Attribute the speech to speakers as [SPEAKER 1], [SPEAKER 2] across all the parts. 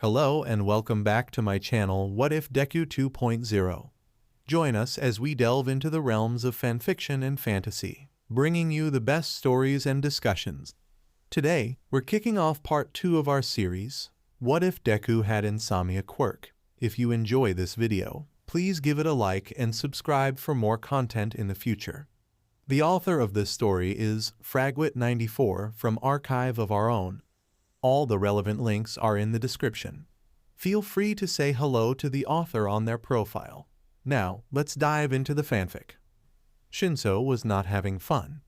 [SPEAKER 1] Hello and welcome back to my channel What If Deku 2.0. Join us as we delve into the realms of fanfiction and fantasy, bringing you the best stories and discussions. Today, we're kicking off part 2 of our series, What If Deku Had Insomnia Quirk. If you enjoy this video, please give it a like and subscribe for more content in the future. The author of this story is Fragwit94 from Archive of Our Own. All the relevant links are in the description. Feel free to say hello to the author on their profile. Now, let's dive into the fanfic. Shinso was not having fun.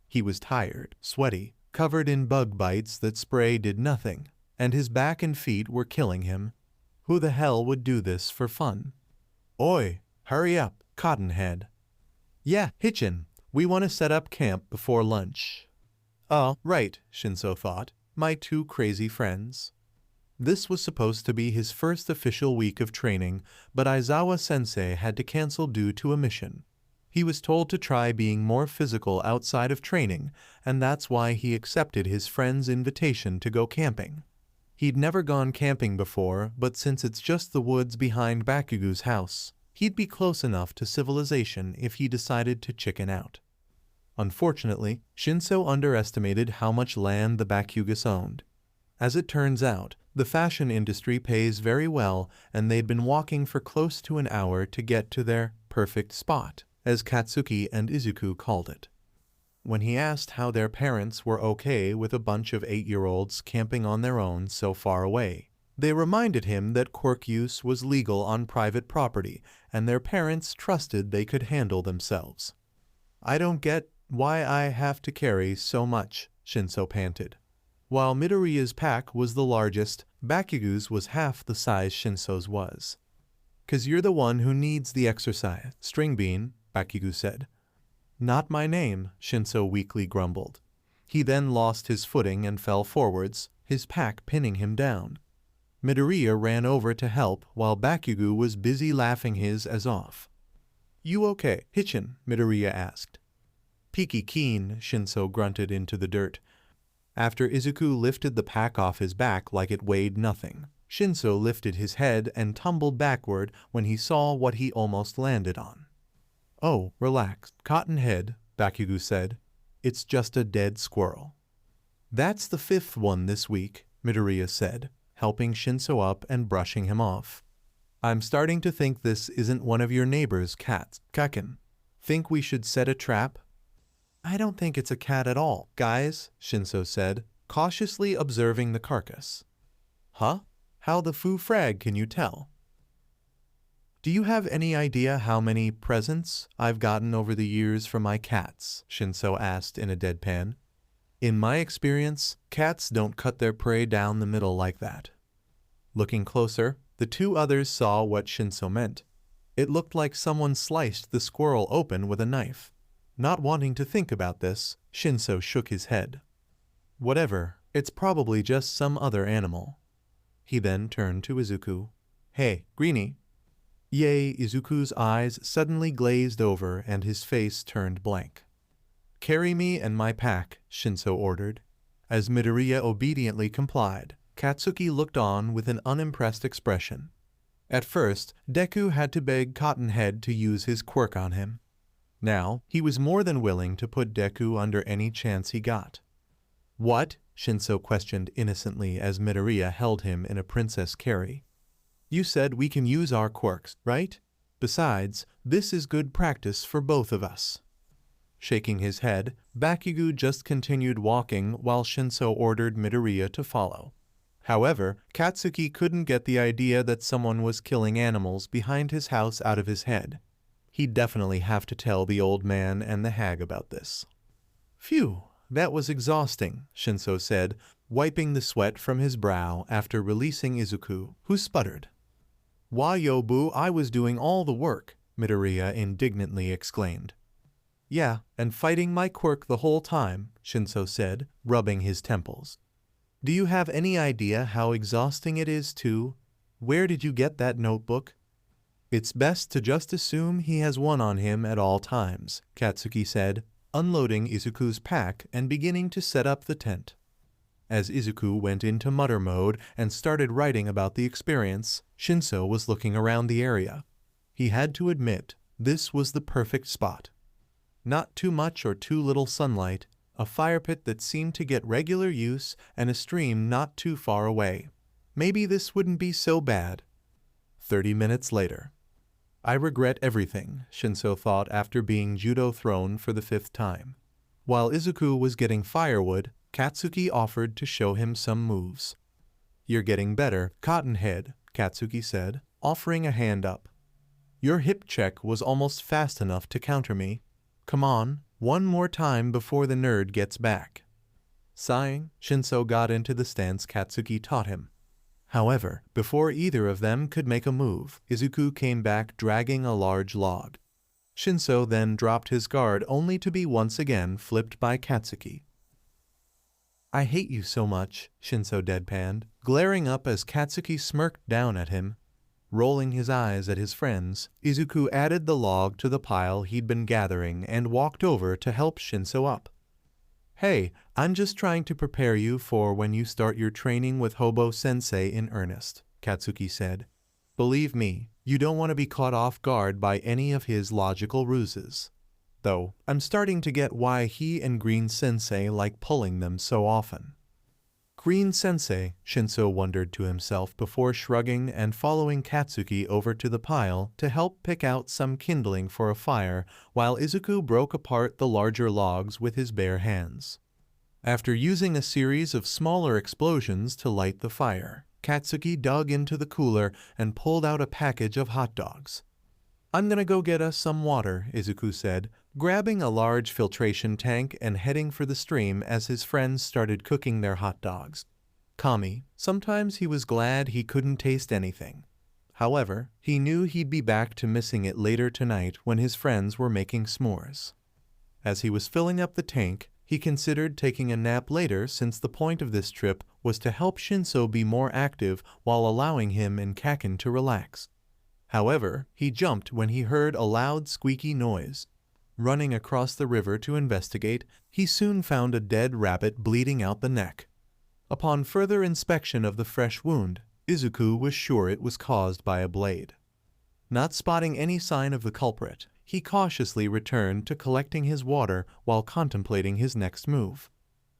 [SPEAKER 1] He was tired, sweaty, covered in bug bites that spray did nothing, and his back and feet were killing him. Who the hell would do this for fun? Oi, hurry up, Cottonhead. Yeah, Hitchin, we want to set up camp before lunch. Oh, right, Shinso thought. My two crazy friends. This was supposed to be his first official week of training, but Aizawa-sensei had to cancel due to a mission. He was told to try being more physical outside of training, and that's why he accepted his friend's invitation to go camping. He'd never gone camping before, but since it's just the woods behind Bakugu's house, he'd be close enough to civilization if he decided to chicken out. Unfortunately, Shinso underestimated how much land the Bakugas owned. As it turns out, the fashion industry pays very well, and they'd been walking for close to an hour to get to their perfect spot, as Katsuki and Izuku called it. When he asked how their parents were okay with a bunch of 8-year-olds camping on their own so far away, they reminded him that quirk use was legal on private property, and their parents trusted they could handle themselves. I don't get why I have to carry so much, Shinso panted. While Midoriya's pack was the largest, Bakugu's was half the size Shinso's was. "'Cause you're the one who needs the exercise, String Bean," Bakugu said. "Not my name," Shinso weakly grumbled. He then lost his footing and fell forwards, his pack pinning him down. Midoriya ran over to help while Bakugu was busy laughing his ass off. "You okay, Hitchin?" Midoriya asked. "Peaky keen," Shinso grunted into the dirt. After Izuku lifted the pack off his back like it weighed nothing, Shinso lifted his head and tumbled backward when he saw what he almost landed on. "Oh, relax, Cottonhead," Bakugu said. "It's just a dead squirrel." "That's the 5th one this week," Midoriya said, helping Shinso up and brushing him off. "I'm starting to think this isn't one of your neighbor's cats, Kakin. Think we should set a trap?" "I don't think it's a cat at all, guys," Shinso said, cautiously observing the carcass. "Huh? How the foo frag can you tell?" "Do you have any idea how many presents I've gotten over the years from my cats?" Shinso asked in a deadpan. "In my experience, cats don't cut their prey down the middle like that." Looking closer, the two others saw what Shinso meant. It looked like someone sliced the squirrel open with a knife. Not wanting to think about this, Shinso shook his head. "Whatever, it's probably just some other animal." He then turned to Izuku. "Hey, Greenie." Yay, Izuku's eyes suddenly glazed over and his face turned blank. "Carry me and my pack," Shinso ordered. As Midoriya obediently complied, Katsuki looked on with an unimpressed expression. At first, Deku had to beg Cottonhead to use his quirk on him. Now, he was more than willing to put Deku under any chance he got. "What?" Shinso questioned innocently as Midoriya held him in a princess carry. "You said we can use our quirks, right? Besides, this is good practice for both of us." Shaking his head, Bakugu just continued walking while Shinso ordered Midoriya to follow. However, Katsuki couldn't get the idea that someone was killing animals behind his house out of his head. He'd definitely have to tell the old man and the hag about this. "Phew, that was exhausting," Shinso said, wiping the sweat from his brow after releasing Izuku, who sputtered. "Why, yo boo, I was doing all the work," Midoriya indignantly exclaimed. "Yeah, and fighting my quirk the whole time," Shinso said, rubbing his temples. "Do you have any idea how exhausting it is too? Where did you get that notebook?" "It's best to just assume he has one on him at all times," Katsuki said, unloading Izuku's pack and beginning to set up the tent. As Izuku went into mutter mode and started writing about the experience, Shinso was looking around the area. He had to admit, this was the perfect spot. Not too much or too little sunlight, a fire pit that seemed to get regular use, and a stream not too far away. Maybe this wouldn't be so bad. 30 minutes later. I regret everything, Shinso thought after being judo thrown for the 5th time. While Izuku was getting firewood, Katsuki offered to show him some moves. You're getting better, Cottonhead, Katsuki said, offering a hand up. Your hip check was almost fast enough to counter me. Come on, one more time before the nerd gets back. Sighing, Shinso got into the stance Katsuki taught him. However, before either of them could make a move, Izuku came back dragging a large log. Shinso then dropped his guard only to be once again flipped by Katsuki. I hate you so much, Shinso deadpanned, glaring up as Katsuki smirked down at him. Rolling his eyes at his friends, Izuku added the log to the pile he'd been gathering and walked over to help Shinso up. Hey, I'm just trying to prepare you for when you start your training with Hobo-sensei in earnest, Katsuki said. Believe me, you don't want to be caught off guard by any of his logical ruses. Though, I'm starting to get why he and Green-sensei like pulling them so often. Green-sensei, Shinso wondered to himself before shrugging and following Katsuki over to the pile to help pick out some kindling for a fire while Izuku broke apart the larger logs with his bare hands. After using a series of smaller explosions to light the fire, Katsuki dug into the cooler and pulled out a package of hot dogs. I'm gonna go get us some water, Izuku said, grabbing a large filtration tank and heading for the stream as his friends started cooking their hot dogs. Kami, sometimes he was glad he couldn't taste anything. However, he knew he'd be back to missing it later tonight when his friends were making s'mores. As he was filling up the tank, he considered taking a nap later since the point of this trip was to help Shinso be more active while allowing him and Kaken to relax. However, he jumped when he heard a loud squeaky noise. Running across the river to investigate, he soon found a dead rabbit bleeding out the neck. Upon further inspection of the fresh wound, Izuku was sure it was caused by a blade. Not spotting any sign of the culprit, he cautiously returned to collecting his water while contemplating his next move.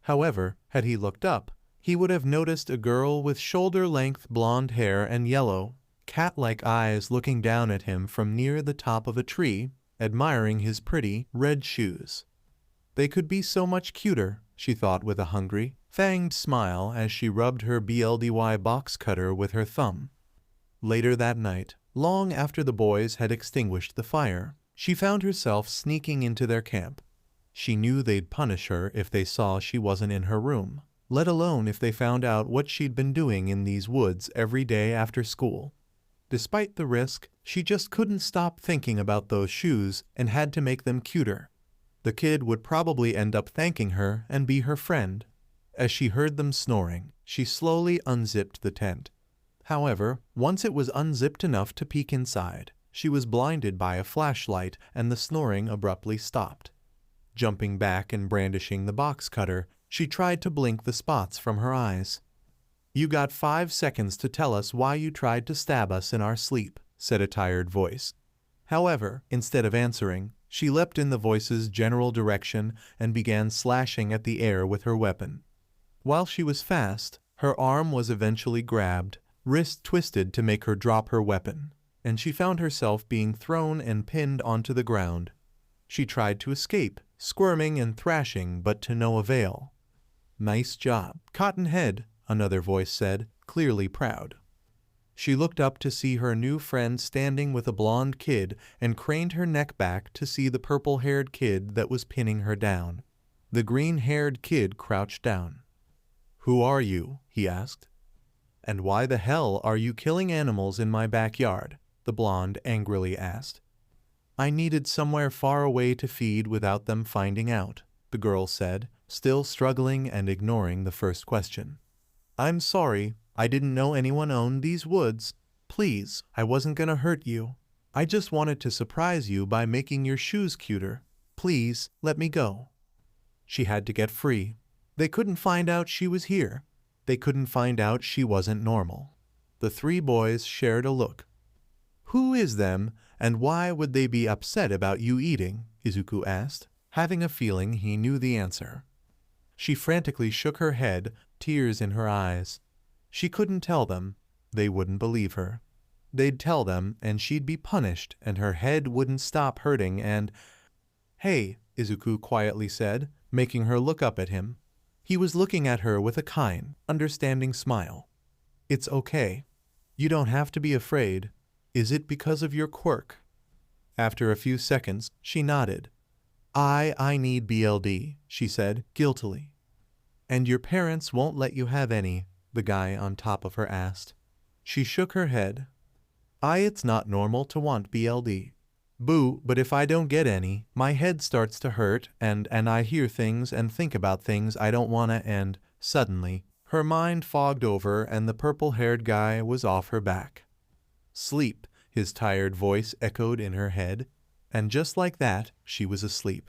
[SPEAKER 1] However, had he looked up, he would have noticed a girl with shoulder-length blonde hair and yellow, cat-like eyes looking down at him from near the top of a tree, admiring his pretty, red shoes. They could be so much cuter, she thought with a hungry, fanged smile as she rubbed her BLDY box cutter with her thumb. Later that night, long after the boys had extinguished the fire, she found herself sneaking into their camp. She knew they'd punish her if they saw she wasn't in her room, let alone if they found out what she'd been doing in these woods every day after school. Despite the risk, she just couldn't stop thinking about those shoes and had to make them cuter. The kid would probably end up thanking her and be her friend. As she heard them snoring, she slowly unzipped the tent. However, once it was unzipped enough to peek inside, she was blinded by a flashlight and the snoring abruptly stopped. Jumping back and brandishing the box cutter, she tried to blink the spots from her eyes. You got 5 seconds to tell us why you tried to stab us in our sleep, said a tired voice. However, instead of answering, she leapt in the voice's general direction and began slashing at the air with her weapon. While she was fast, her arm was eventually grabbed, wrist twisted to make her drop her weapon, and she found herself being thrown and pinned onto the ground. She tried to escape, squirming and thrashing, but to no avail. Nice job, Cottonhead, another voice said, clearly proud. She looked up to see her new friend standing with a blonde kid and craned her neck back to see the purple-haired kid that was pinning her down. The green-haired kid crouched down. Who are you? He asked. And why the hell are you killing animals in my backyard? The blonde angrily asked. I needed somewhere far away to feed without them finding out, the girl said, still struggling and ignoring the first question. I'm sorry, I didn't know anyone owned these woods. Please, I wasn't gonna hurt you. I just wanted to surprise you by making your shoes cuter. Please, let me go. She had to get free. They couldn't find out she was here. They couldn't find out she wasn't normal. The three boys shared a look. Who is them, and why would they be upset about you eating? Izuku asked, having a feeling he knew the answer. She frantically shook her head, tears in her eyes. She couldn't tell them. They wouldn't believe her. They'd tell them, and she'd be punished, and her head wouldn't stop hurting, and... Hey, Izuku quietly said, making her look up at him. He was looking at her with a kind, understanding smile. It's okay. You don't have to be afraid. Is it because of your quirk? After a few seconds, she nodded. I need BLD, she said, guiltily. And your parents won't let you have any, the guy on top of her asked. She shook her head. It's not normal to want BLD. Boo, but if I don't get any, my head starts to hurt, and I hear things and think about things I don't wanna, and suddenly, her mind fogged over and the purple-haired guy was off her back. Sleep, his tired voice echoed in her head, and just like that, she was asleep.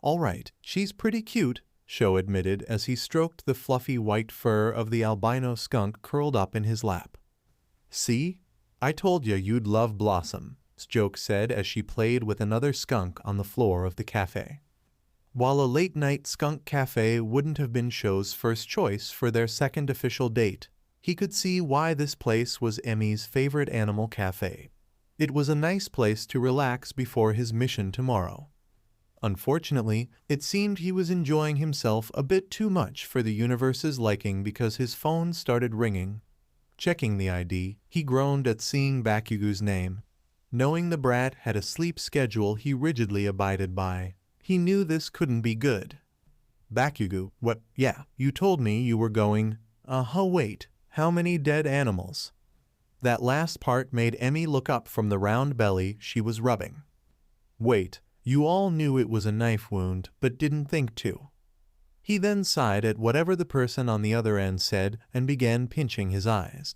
[SPEAKER 1] All right, she's pretty cute, Sho admitted as he stroked the fluffy white fur of the albino skunk curled up in his lap. See? I told you you'd love Blossom, Joke said as she played with another skunk on the floor of the cafe. While a late-night skunk cafe wouldn't have been Sho's first choice for their second official date, he could see why this place was Emmy's favorite animal cafe. It was a nice place to relax before his mission tomorrow. Unfortunately, it seemed he was enjoying himself a bit too much for the universe's liking because his phone started ringing. Checking the ID, he groaned at seeing Bakugo's name. Knowing the brat had a sleep schedule he rigidly abided by, he knew this couldn't be good. Bakugo, what? Yeah, you told me you were going... wait, how many dead animals? That last part made Emmy look up from the round belly she was rubbing. Wait, you all knew it was a knife wound, but didn't think to. He then sighed at whatever the person on the other end said and began pinching his eyes.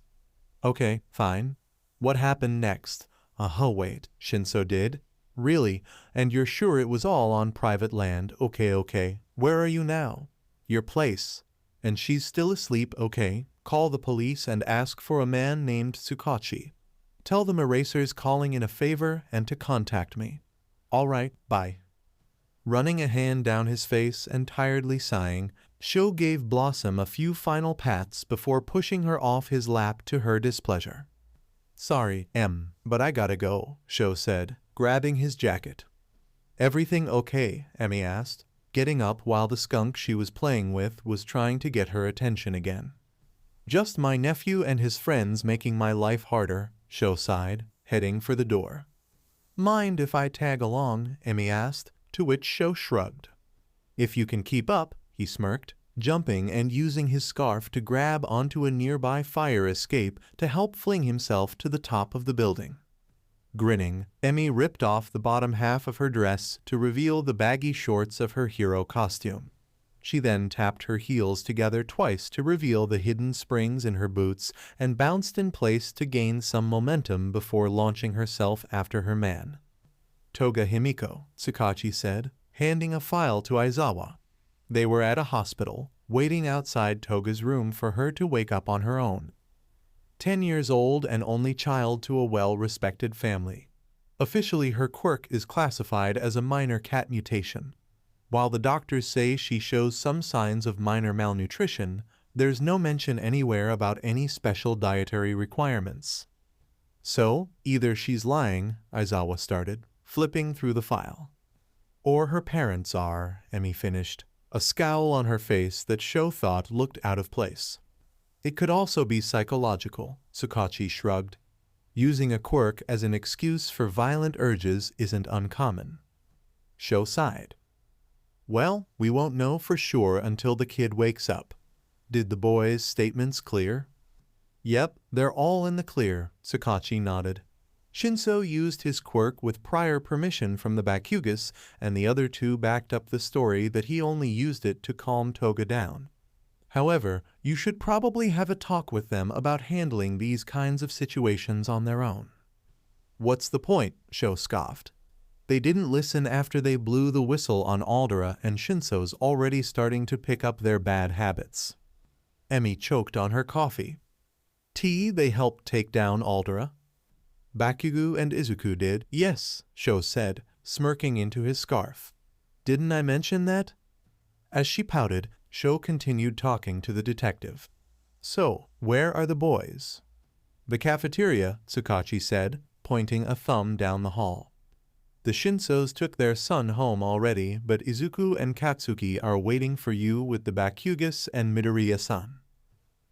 [SPEAKER 1] Okay, fine. What happened next? Wait, Shinso did? Really? And you're sure it was all on private land? Okay. Where are you now? Your place. And she's still asleep, okay? Call the police and ask for a man named Tsukachi. Tell them Eraser's calling in a favor and to contact me. All right, bye. Running a hand down his face and tiredly sighing, Sho gave Blossom a few final pats before pushing her off his lap to her displeasure. Sorry, but I gotta go, Sho said, grabbing his jacket. Everything okay? Emmy asked, getting up while the skunk she was playing with was trying to get her attention again. Just my nephew and his friends making my life harder, Sho sighed, heading for the door. Mind if I tag along? Emmy asked, to which Sho shrugged. If you can keep up, he smirked, jumping and using his scarf to grab onto a nearby fire escape to help fling himself to the top of the building. Grinning, Emmy ripped off the bottom half of her dress to reveal the baggy shorts of her hero costume. She then tapped her heels together twice to reveal the hidden springs in her boots and bounced in place to gain some momentum before launching herself after her man. Toga Himiko, Tsukachi said, handing a file to Aizawa. They were at a hospital, waiting outside Toga's room for her to wake up on her own. 10 years old and only child to a well-respected family. Officially, her quirk is classified as a minor cat mutation. While the doctors say she shows some signs of minor malnutrition, there's no mention anywhere about any special dietary requirements. So, either she's lying, Aizawa started, flipping through the file. Or her parents are, Emmy finished, a scowl on her face that Sho thought looked out of place. It could also be psychological, Tsukachi shrugged. Using a quirk as an excuse for violent urges isn't uncommon. Sho sighed. Well, we won't know for sure until the kid wakes up. Did the boys' statements clear? Yep, they're all in the clear, Tsukachi nodded. Shinso used his quirk with prior permission from the Bakugas, and the other two backed up the story that he only used it to calm Toga down. However, you should probably have a talk with them about handling these kinds of situations on their own. What's the point? Sho scoffed. They didn't listen after they blew the whistle on Aldera, and Shinso's already starting to pick up their bad habits. Emmy choked on her coffee. Tea, they helped take down Aldera. Bakugo and Izuku did. Yes, Sho said, smirking into his scarf. Didn't I mention that? As she pouted, Sho continued talking to the detective. So, where are the boys? The cafeteria, Tsukachi said, pointing a thumb down the hall. The Shinsos took their son home already, but Izuku and Katsuki are waiting for you with the Bakugas and Midoriya-san.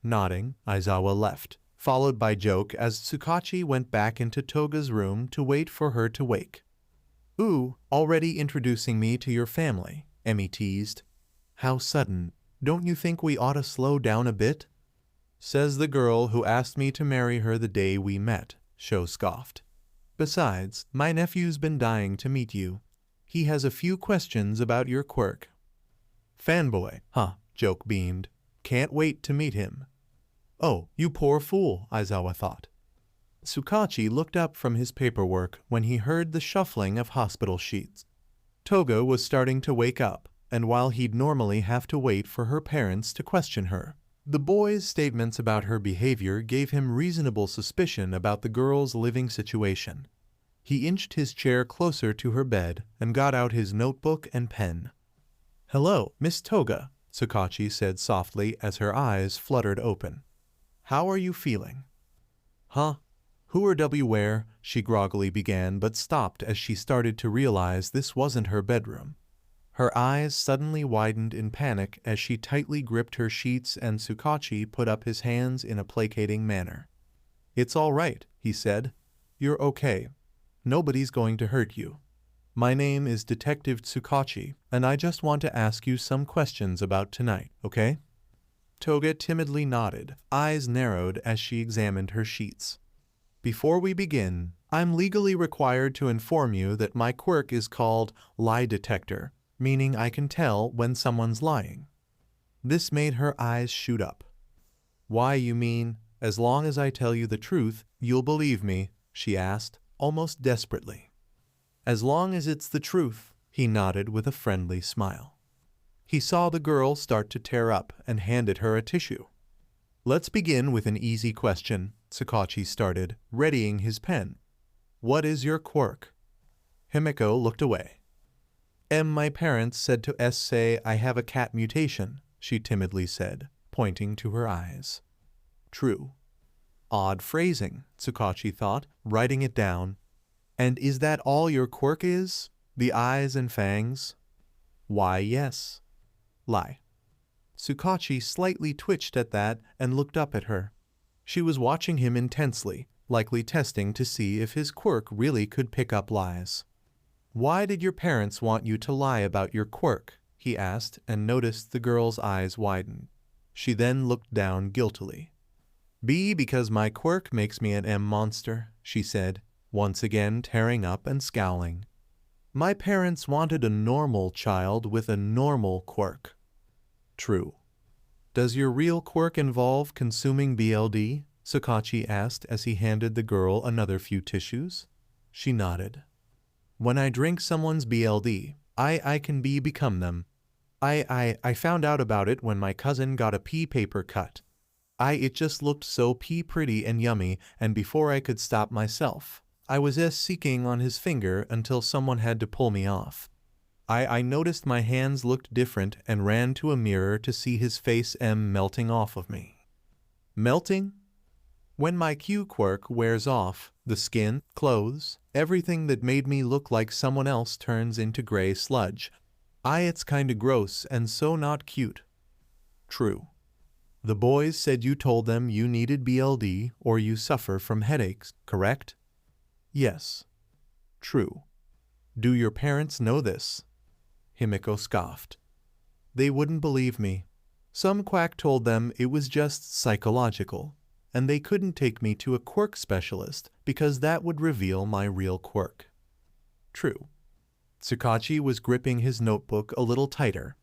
[SPEAKER 1] Nodding, Aizawa left, followed by Joke as Tsukachi went back into Toga's room to wait for her to wake. Ooh, already introducing me to your family, Emmy teased. How sudden. Don't you think we ought to slow down a bit? Says the girl who asked me to marry her the day we met, Sho scoffed. Besides, my nephew's been dying to meet you. He has a few questions about your quirk. Fanboy, huh, Joke beamed. Can't wait to meet him. Oh, you poor fool, Aizawa thought. Tsukachi looked up from his paperwork when he heard the shuffling of hospital sheets. Toga was starting to wake up, and while he'd normally have to wait for her parents to question her, the boy's statements about her behavior gave him reasonable suspicion about the girl's living situation. He inched his chair closer to her bed and got out his notebook and pen. Hello, Miss Toga, Tsukachi said softly as her eyes fluttered open. How are you feeling? Huh? Who are W where? She groggily began but stopped as she started to realize this wasn't her bedroom. Her eyes suddenly widened in panic as she tightly gripped her sheets and Tsukachi put up his hands in a placating manner. It's all right, he said. You're okay. Nobody's going to hurt you. My name is Detective Tsukachi, and I just want to ask you some questions about tonight, okay? Toga timidly nodded, eyes narrowed as she examined her sheets. Before we begin, I'm legally required to inform you that my quirk is called Lie Detector, meaning I can tell when someone's lying. This made her eyes shoot up. Why, you mean, as long as I tell you the truth, you'll believe me? She asked, almost desperately. As long as it's the truth, he nodded with a friendly smile. He saw the girl start to tear up and handed her a tissue. Let's begin with an easy question, Tsukachi started, readying his pen. What is your quirk? Himiko looked away. My parents said to say I have a cat mutation, she timidly said, pointing to her eyes. True. Odd phrasing, Tsukachi thought, writing it down. And is that all your quirk is? The eyes and fangs? Why, yes. Lie. Tsukachi slightly twitched at that and looked up at her. She was watching him intensely, likely testing to see if his quirk really could pick up lies. Why did your parents want you to lie about your quirk? He asked and noticed the girl's eyes widen. She then looked down guiltily. Because my quirk makes me an monster, she said, once again tearing up and scowling. My parents wanted a normal child with a normal quirk. True. Does your real quirk involve consuming BLD? Tsukachi asked as he handed the girl another few tissues. She nodded. When I drink someone's BLD, I can become them. I found out about it when my cousin got a pea paper cut. It just looked so pretty and yummy, and before I could stop myself, I was seeking on his finger until someone had to pull me off. I noticed my hands looked different and ran to a mirror to see his face melting off of me. Melting? When my Q quirk wears off, the skin, clothes, everything that made me look like someone else turns into gray sludge. It's kinda gross and so not cute. True. The boys said you told them you needed BLD or you suffer from headaches, correct? Yes. True. Do your parents know this? Himiko scoffed. They wouldn't believe me. Some quack told them it was just psychological, and they couldn't take me to a quirk specialist because that would reveal my real quirk. True. Tsukachi was gripping his notebook a little tighter.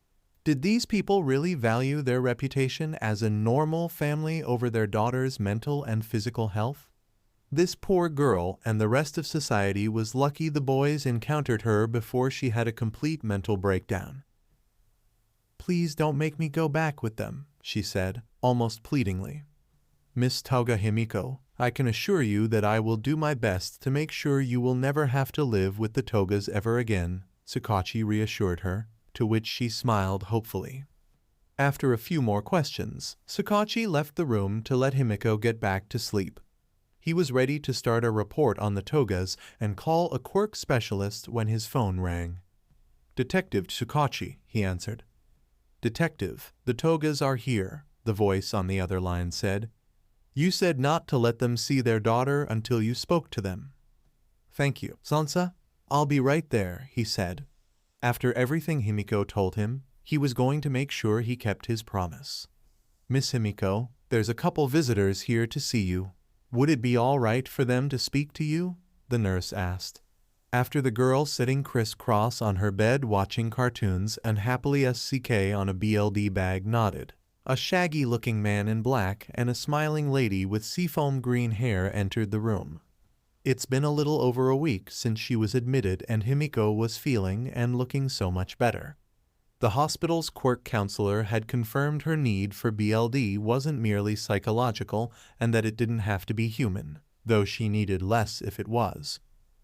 [SPEAKER 1] Did these people really value their reputation as a normal family over their daughter's mental and physical health? This poor girl and the rest of society was lucky the boys encountered her before she had a complete mental breakdown. "Please don't make me go back with them," she said, almost pleadingly. "Miss Toga Himiko, I can assure you that I will do my best to make sure you will never have to live with the Togas ever again," Sakachi reassured her, to which she smiled hopefully. After a few more questions, Sakachi left the room to let Himiko get back to sleep. He was ready to start a report on the Togas and call a quirk specialist when his phone rang. "Detective Sakachi," he answered. "Detective, the Togas are here," the voice on the other line said. "You said not to let them see their daughter until you spoke to them." "Thank you, Sansa. I'll be right there," he said. After everything Himiko told him, he was going to make sure he kept his promise. "Miss Himiko, there's a couple visitors here to see you. Would it be all right for them to speak to you?" the nurse asked. After the girl sitting crisscross on her bed watching cartoons and happily SCK on a BLD bag nodded, a shaggy-looking man in black and a smiling lady with seafoam green hair entered the room. It's been a little over a week since she was admitted and Himiko was feeling and looking so much better. The hospital's quirk counselor had confirmed her need for BLD wasn't merely psychological and that it didn't have to be human, though she needed less if it was.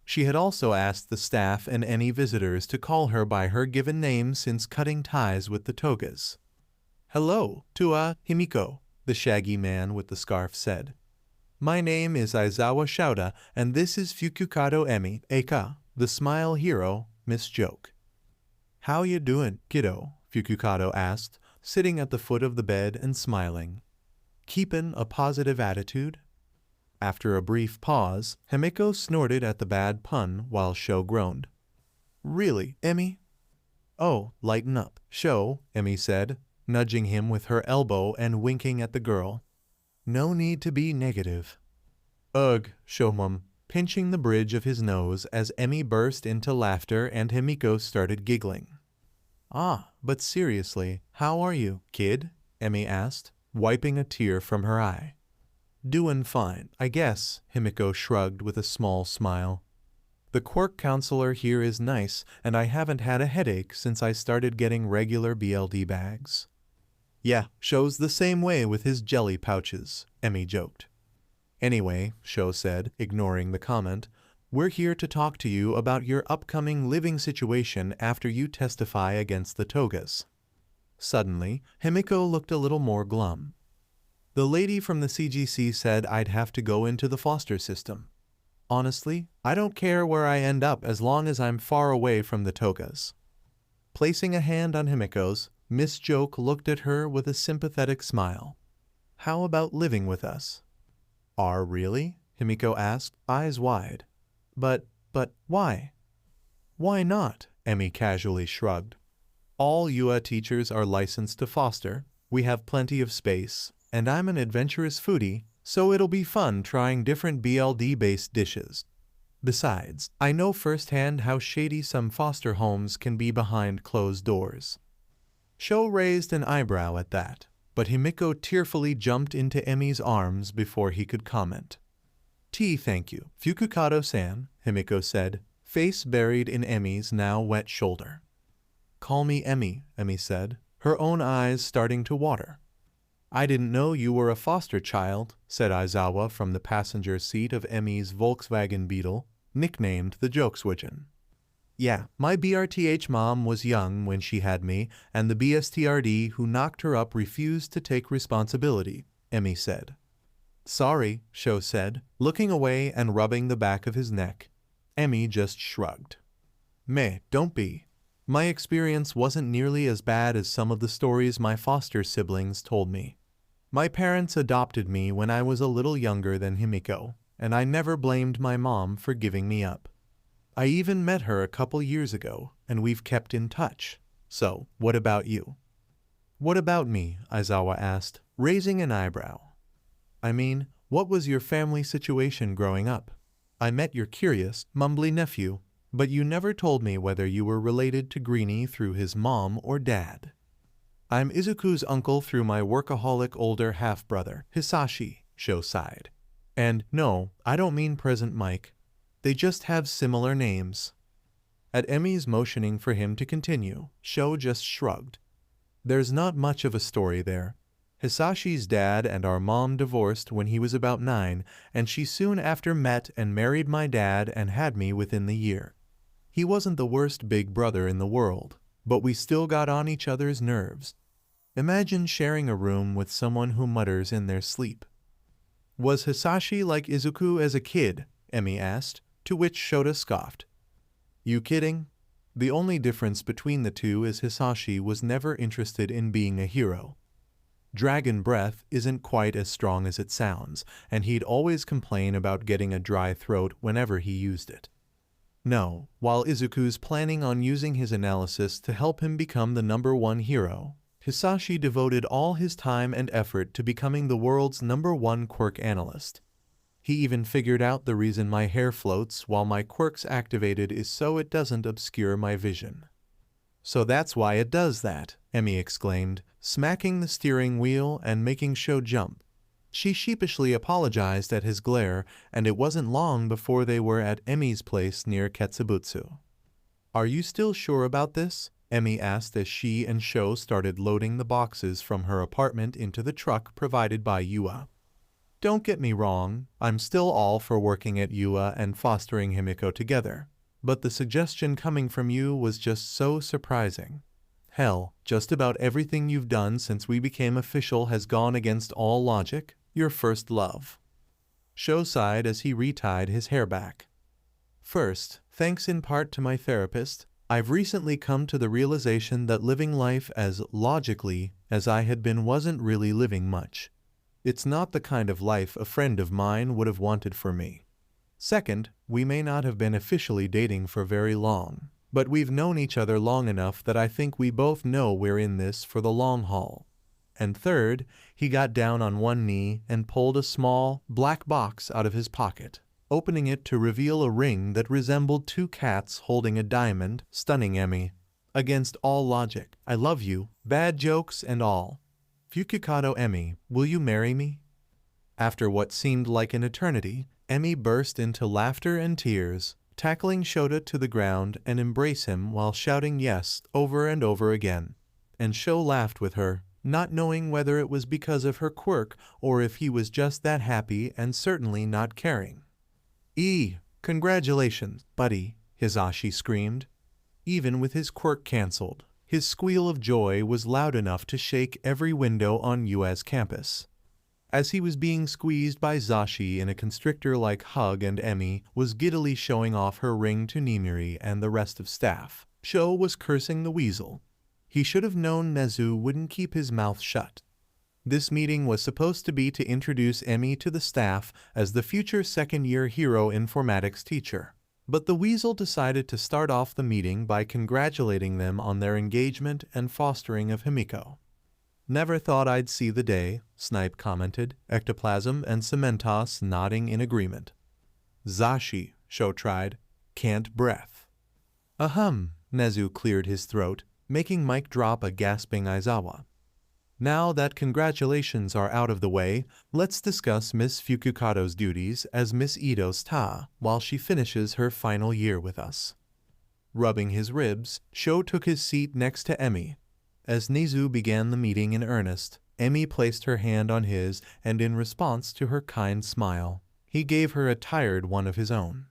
[SPEAKER 1] She had also asked the staff and any visitors to call her by her given name since cutting ties with the Togas. "Hello, Himiko," the shaggy man with the scarf said. "My name is Aizawa Shouda, and this is Fukukado Emmy, aka the Smile Hero, Miss Joke." "How you doing, kiddo?" Fukukado asked, sitting at the foot of the bed and smiling. "Keepin' a positive attitude?" After a brief pause, Himiko snorted at the bad pun while Sho groaned. "Really, Emmy?" "Oh, lighten up, Sho," Emmy said, nudging him with her elbow and winking at the girl. "No need to be negative." "Ugh," Sho mummed, pinching the bridge of his nose as Emmy burst into laughter and Himiko started giggling. "Ah, but seriously, how are you, kid?" Emmy asked, wiping a tear from her eye. "Doin' fine, I guess," Himiko shrugged with a small smile. "The quirk counselor here is nice, and I haven't had a headache since I started getting regular BLD bags." "Yeah, Sho's the same way with his jelly pouches," Emmy joked. "Anyway," Sho said, ignoring the comment, "we're here to talk to you about your upcoming living situation after you testify against the Togas." Suddenly, Himiko looked a little more glum. "The lady from the CGC said I'd have to go into the foster system. Honestly, I don't care where I end up as long as I'm far away from the Togas." Placing a hand on Himiko's, Miss Joke looked at her with a sympathetic smile. "How about living with us?" "Are really?" Himiko asked, eyes wide. But why?" "Why not?" Emmy casually shrugged. "All UA teachers are licensed to foster, we have plenty of space, and I'm an adventurous foodie, so it'll be fun trying different BLD-based dishes. Besides, I know firsthand how shady some foster homes can be behind closed doors." Sho raised an eyebrow at that, but Himiko tearfully jumped into Emmy's arms before he could comment. "Tea, thank you, Fukukado-san," Himiko said, face buried in Emmy's now wet shoulder. "Call me Emmy," Emmy said, her own eyes starting to water. "I didn't know you were a foster child," said Aizawa from the passenger seat of Emmy's Volkswagen Beetle, nicknamed the Jokeswidgen. "Yeah, my BRTH mom was young when she had me, and the BSTRD who knocked her up refused to take responsibility," Emmy said. "Sorry," Sho said, looking away and rubbing the back of his neck. Emmy just shrugged. "Meh, don't be. My experience wasn't nearly as bad as some of the stories my foster siblings told me. My parents adopted me when I was a little younger than Himiko, and I never blamed my mom for giving me up. I even met her a couple years ago, and we've kept in touch. So, what about you?" "What about me?" Aizawa asked, raising an eyebrow. "I mean, what was your family situation growing up? I met your curious, mumbly nephew, but you never told me whether you were related to Greenie through his mom or dad." "I'm Izuku's uncle through my workaholic older half-brother, Hisashi," Sho sighed. And no, I don't mean present Mike. They just have similar names. At Emmy's motioning for him to continue, Sho just shrugged. There's not much of a story there. Hisashi's dad and our mom divorced when he was about 9, and she soon after met and married my dad and had me within the year. He wasn't the worst big brother in the world, but we still got on each other's nerves. Imagine sharing a room with someone who mutters in their sleep. Was Hisashi like Izuku as a kid? Emmy asked, to which Shota scoffed. You kidding? The only difference between the two is Hisashi was never interested in being a hero. Dragon breath isn't quite as strong as it sounds, and he'd always complain about getting a dry throat whenever he used it. No, while Izuku's planning on using his analysis to help him become the #1 hero, Hisashi devoted all his time and effort to becoming the world's #1 quirk analyst. He even figured out the reason my hair floats while my quirk's activated is so it doesn't obscure my vision. So that's why it does that, Emmy exclaimed, smacking the steering wheel and making Sho jump. She sheepishly apologized at his glare, and it wasn't long before they were at Emmy's place near Ketsubutsu. Are you still sure about this? Emmy asked as she and Sho started loading the boxes from her apartment into the truck provided by Yua. Don't get me wrong, I'm still all for working at Yua and fostering Himiko together, but the suggestion coming from you was just so surprising. Hell, just about everything you've done since we became official has gone against all logic. Your first love. Sho sighed as he retied his hair back. First, thanks in part to my therapist, I've recently come to the realization that living life as logically as I had been wasn't really living much. It's not the kind of life a friend of mine would have wanted for me. Second, we may not have been officially dating for very long, but we've known each other long enough that I think we both know we're in this for the long haul. And third, he got down on one knee and pulled a small, black box out of his pocket, opening it to reveal a ring that resembled 2 cats holding a diamond, stunning Emmy. Against all logic, I love you, bad jokes and all. Fukikado Emmy, will you marry me? After what seemed like an eternity, Emmy burst into laughter and tears, tackling Shota to the ground and embrace him while shouting yes over and over again. And Sho laughed with her, not knowing whether it was because of her quirk or if he was just that happy and certainly not caring. Congratulations, buddy, Hisashi screamed. Even with his quirk cancelled, his squeal of joy was loud enough to shake every window on Yua's campus. As he was being squeezed by Zashi in a constrictor-like hug and Emmy was giddily showing off her ring to Nimiri and the rest of staff, Sho was cursing the weasel. He should have known Nezu wouldn't keep his mouth shut. This meeting was supposed to be to introduce Emmy to the staff as the future second-year hero informatics teacher. But the weasel decided to start off the meeting by congratulating them on their engagement and fostering of Himiko. Never thought I'd see the day, Snipe commented, Ectoplasm and Cementos nodding in agreement. Zashi, Sho tried. Can't breath. Ahem, Nezu cleared his throat, making Mike drop a gasping Aizawa. Now that congratulations are out of the way, let's discuss Miss Fukukado's duties as Miss Ito's Ta while she finishes her final year with us. Rubbing his ribs, Sho took his seat next to Emmy. As Nezu began the meeting in earnest, Emmy placed her hand on his and in response to her kind smile, he gave her a tired one of his own.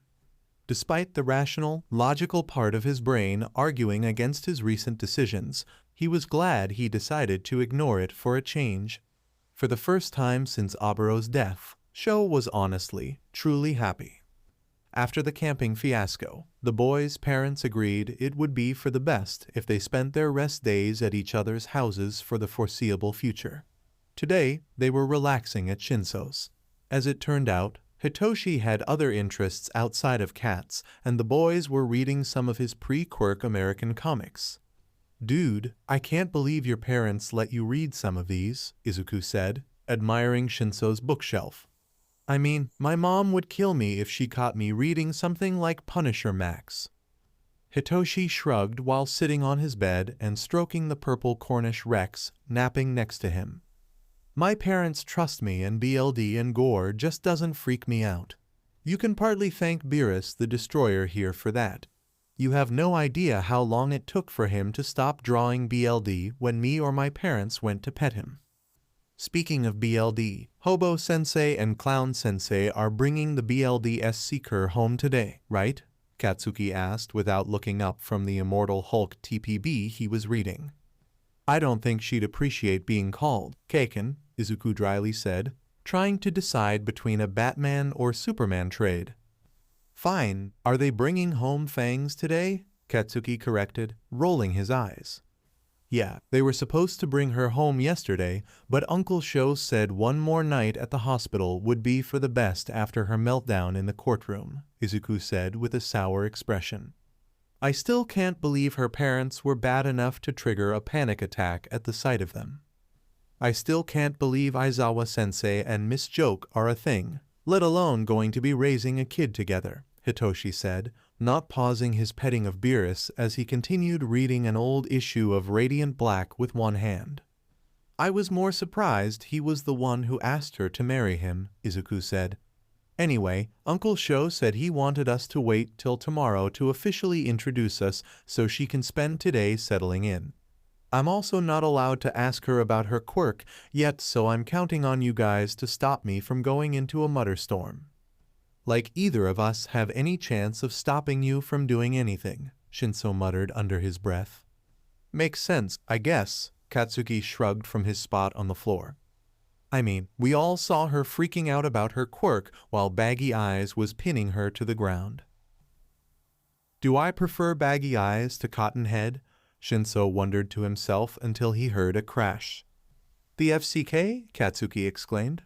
[SPEAKER 1] Despite the rational, logical part of his brain arguing against his recent decisions, he was glad he decided to ignore it for a change. For the first time since Aburo's death, Sho was honestly, truly happy. After the camping fiasco, the boys' parents agreed it would be for the best if they spent their rest days at each other's houses for the foreseeable future. Today, they were relaxing at Shinso's. As it turned out, Hitoshi had other interests outside of cats, and the boys were reading some of his pre-quirk American comics. Dude, I can't believe your parents let you read some of these, Izuku said, admiring Shinso's bookshelf. I mean, my mom would kill me if she caught me reading something like Punisher Max. Hitoshi shrugged while sitting on his bed and stroking the purple Cornish Rex napping next to him. My parents trust me, and BLD and gore just doesn't freak me out. You can partly thank Beerus the Destroyer here for that. You have no idea how long it took for him to stop drawing BLD when me or my parents went to pet him. Speaking of BLD, Hobo-sensei and Clown-sensei are bringing the BLDS Seeker home today, right? Katsuki asked without looking up from the Immortal Hulk TPB he was reading. I don't think she'd appreciate being called Kaken, Izuku dryly said, trying to decide between a Batman or Superman trade. Fine, are they bringing home Fangs today? Katsuki corrected, rolling his eyes. Yeah, they were supposed to bring her home yesterday, but Uncle Sho said one more night at the hospital would be for the best after her meltdown in the courtroom, Izuku said with a sour expression. I still can't believe her parents were bad enough to trigger a panic attack at the sight of them. I still can't believe Aizawa-sensei and Miss Joke are a thing, let alone going to be raising a kid together, Hitoshi said, not pausing his petting of Beerus as he continued reading an old issue of Radiant Black with one hand. I was more surprised he was the one who asked her to marry him, Izuku said. Anyway, Uncle Sho said he wanted us to wait till tomorrow to officially introduce us so she can spend today settling in. I'm also not allowed to ask her about her quirk yet, so I'm counting on you guys to stop me from going into a mutter storm. Like either of us have any chance of stopping you from doing anything, Shinso muttered under his breath. Makes sense, I guess, Katsuki shrugged from his spot on the floor. I mean, we all saw her freaking out about her quirk while Baggy Eyes was pinning her to the ground. Do I prefer Baggy Eyes to Cotton Head? Shinso wondered to himself until he heard a crash. The FCK? Katsuki exclaimed.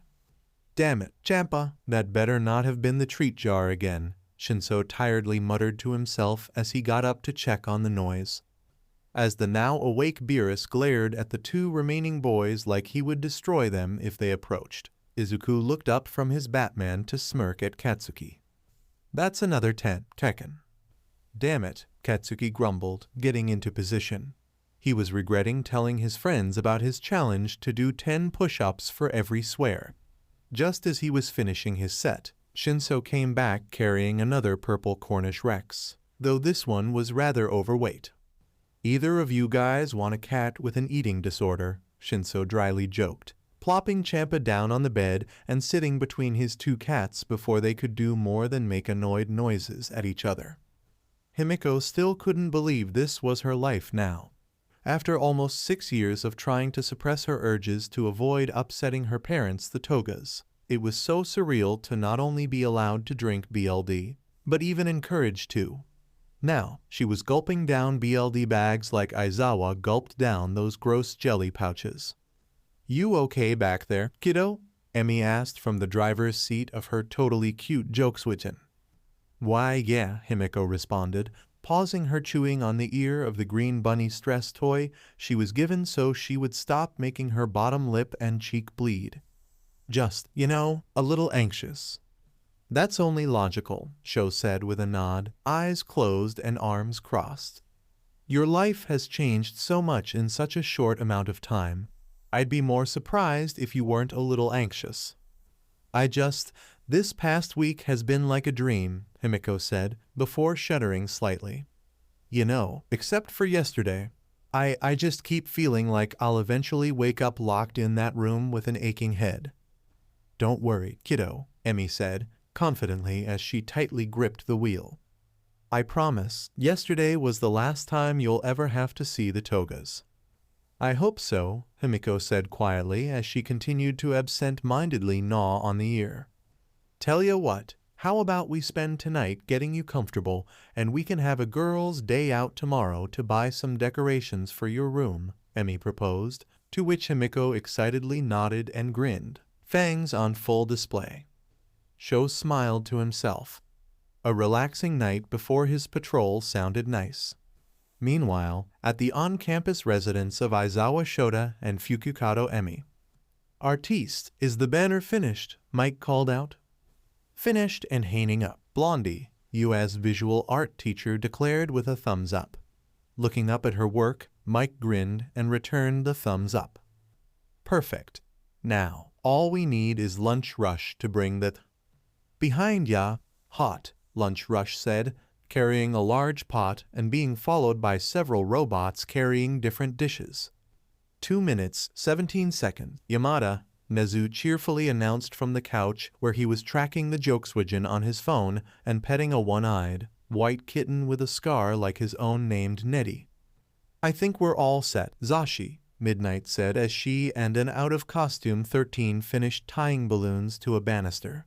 [SPEAKER 1] Damn it, Champa, that better not have been the treat jar again, Shinso tiredly muttered to himself as he got up to check on the noise. As the now awake Beerus glared at the two remaining boys like he would destroy them if they approached, Izuku looked up from his Batman to smirk at Katsuki. That's another 10, Tekken. Damn it, Katsuki grumbled, getting into position. He was regretting telling his friends about his challenge to do 10 push-ups for every swear. Just as he was finishing his set, Shinso came back carrying another purple Cornish Rex, though this one was rather overweight. Either of you guys want a cat with an eating disorder, Shinso dryly joked, plopping Champa down on the bed and sitting between his two cats before they could do more than make annoyed noises at each other. Himiko still couldn't believe this was her life now. After almost 6 years of trying to suppress her urges to avoid upsetting her parents, the Togas, it was so surreal to not only be allowed to drink BLD, but even encouraged to. Now, she was gulping down BLD bags like Aizawa gulped down those gross jelly pouches. You okay back there, kiddo? Emmy asked from the driver's seat of her totally cute Jokeswitten. Why, yeah, Himiko responded, pausing her chewing on the ear of the green bunny stress toy she was given so she would stop making her bottom lip and cheek bleed. Just, a little anxious. That's only logical, Sho said with a nod, eyes closed and arms crossed. Your life has changed so much in such a short amount of time. I'd be more surprised if you weren't a little anxious. This past week has been like a dream, Himiko said, before shuddering slightly. Except for yesterday, I just keep feeling like I'll eventually wake up locked in that room with an aching head. Don't worry, kiddo, Emmy said, confidently as she tightly gripped the wheel. I promise, yesterday was the last time you'll ever have to see the Togas. I hope so, Himiko said quietly as she continued to absent-mindedly gnaw on the ear. Tell ya what, how about we spend tonight getting you comfortable and we can have a girls' day out tomorrow to buy some decorations for your room, Emmy proposed, to which Himiko excitedly nodded and grinned, fangs on full display. Sho smiled to himself. A relaxing night before his patrol sounded nice. Meanwhile, at the on-campus residence of Aizawa Shota and Fukukado Emmy. Artiste, is the banner finished? Mike called out. Finished and hanging up, Blondie, U.S. visual art teacher declared with a thumbs up. Looking up at her work, Mike grinned and returned the thumbs up. Perfect. Now, all we need is Lunch Rush to bring that. Behind ya, hot, Lunch Rush said, carrying a large pot and being followed by several robots carrying different dishes. 2 minutes, 17 seconds, Yamada, Nezu cheerfully announced from the couch where he was tracking the Jokeswijin on his phone and petting a one-eyed, white kitten with a scar like his own named Nettie. I think we're all set, Zashi, Midnight said as she and an out-of-costume 13 finished tying balloons to a banister.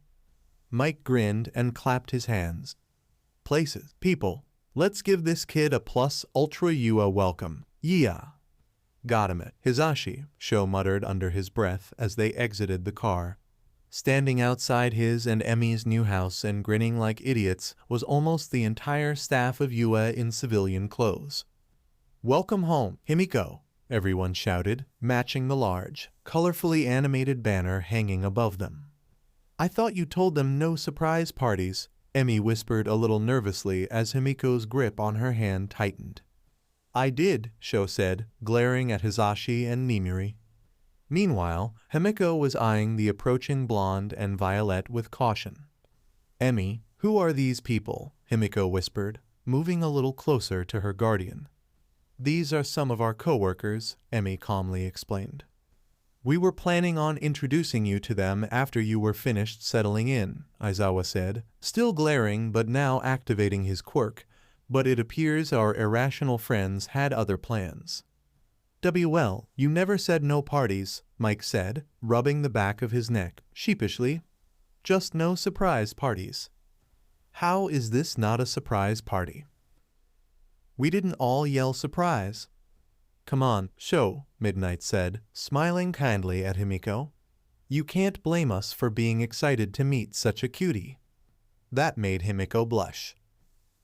[SPEAKER 1] Mike grinned and clapped his hands. Places, people, let's give this kid a plus ultra UA welcome, yeah. Got him it, Hizashi, Sho muttered under his breath as they exited the car. Standing outside his and Emmy's new house and grinning like idiots was almost the entire staff of UA in civilian clothes. Welcome home, Himiko, everyone shouted, matching the large, colorfully animated banner hanging above them. I thought you told them no surprise parties, Emmy whispered a little nervously as Himiko's grip on her hand tightened. I did, Sho said, glaring at Hizashi and Nimiri. Meanwhile, Himiko was eyeing the approaching blonde and Violet with caution. Emmy, who are these people? Himiko whispered, moving a little closer to her guardian. These are some of our co-workers, Emmy calmly explained. We were planning on introducing you to them after you were finished settling in, Aizawa said, still glaring but now activating his quirk, but it appears our irrational friends had other plans. WL, you never said no parties, Mike said, rubbing the back of his neck, sheepishly. Just no surprise parties. How is this not a surprise party? We didn't all yell surprise. Come on, Sho, Midnight said, smiling kindly at Himiko. You can't blame us for being excited to meet such a cutie. That made Himiko blush.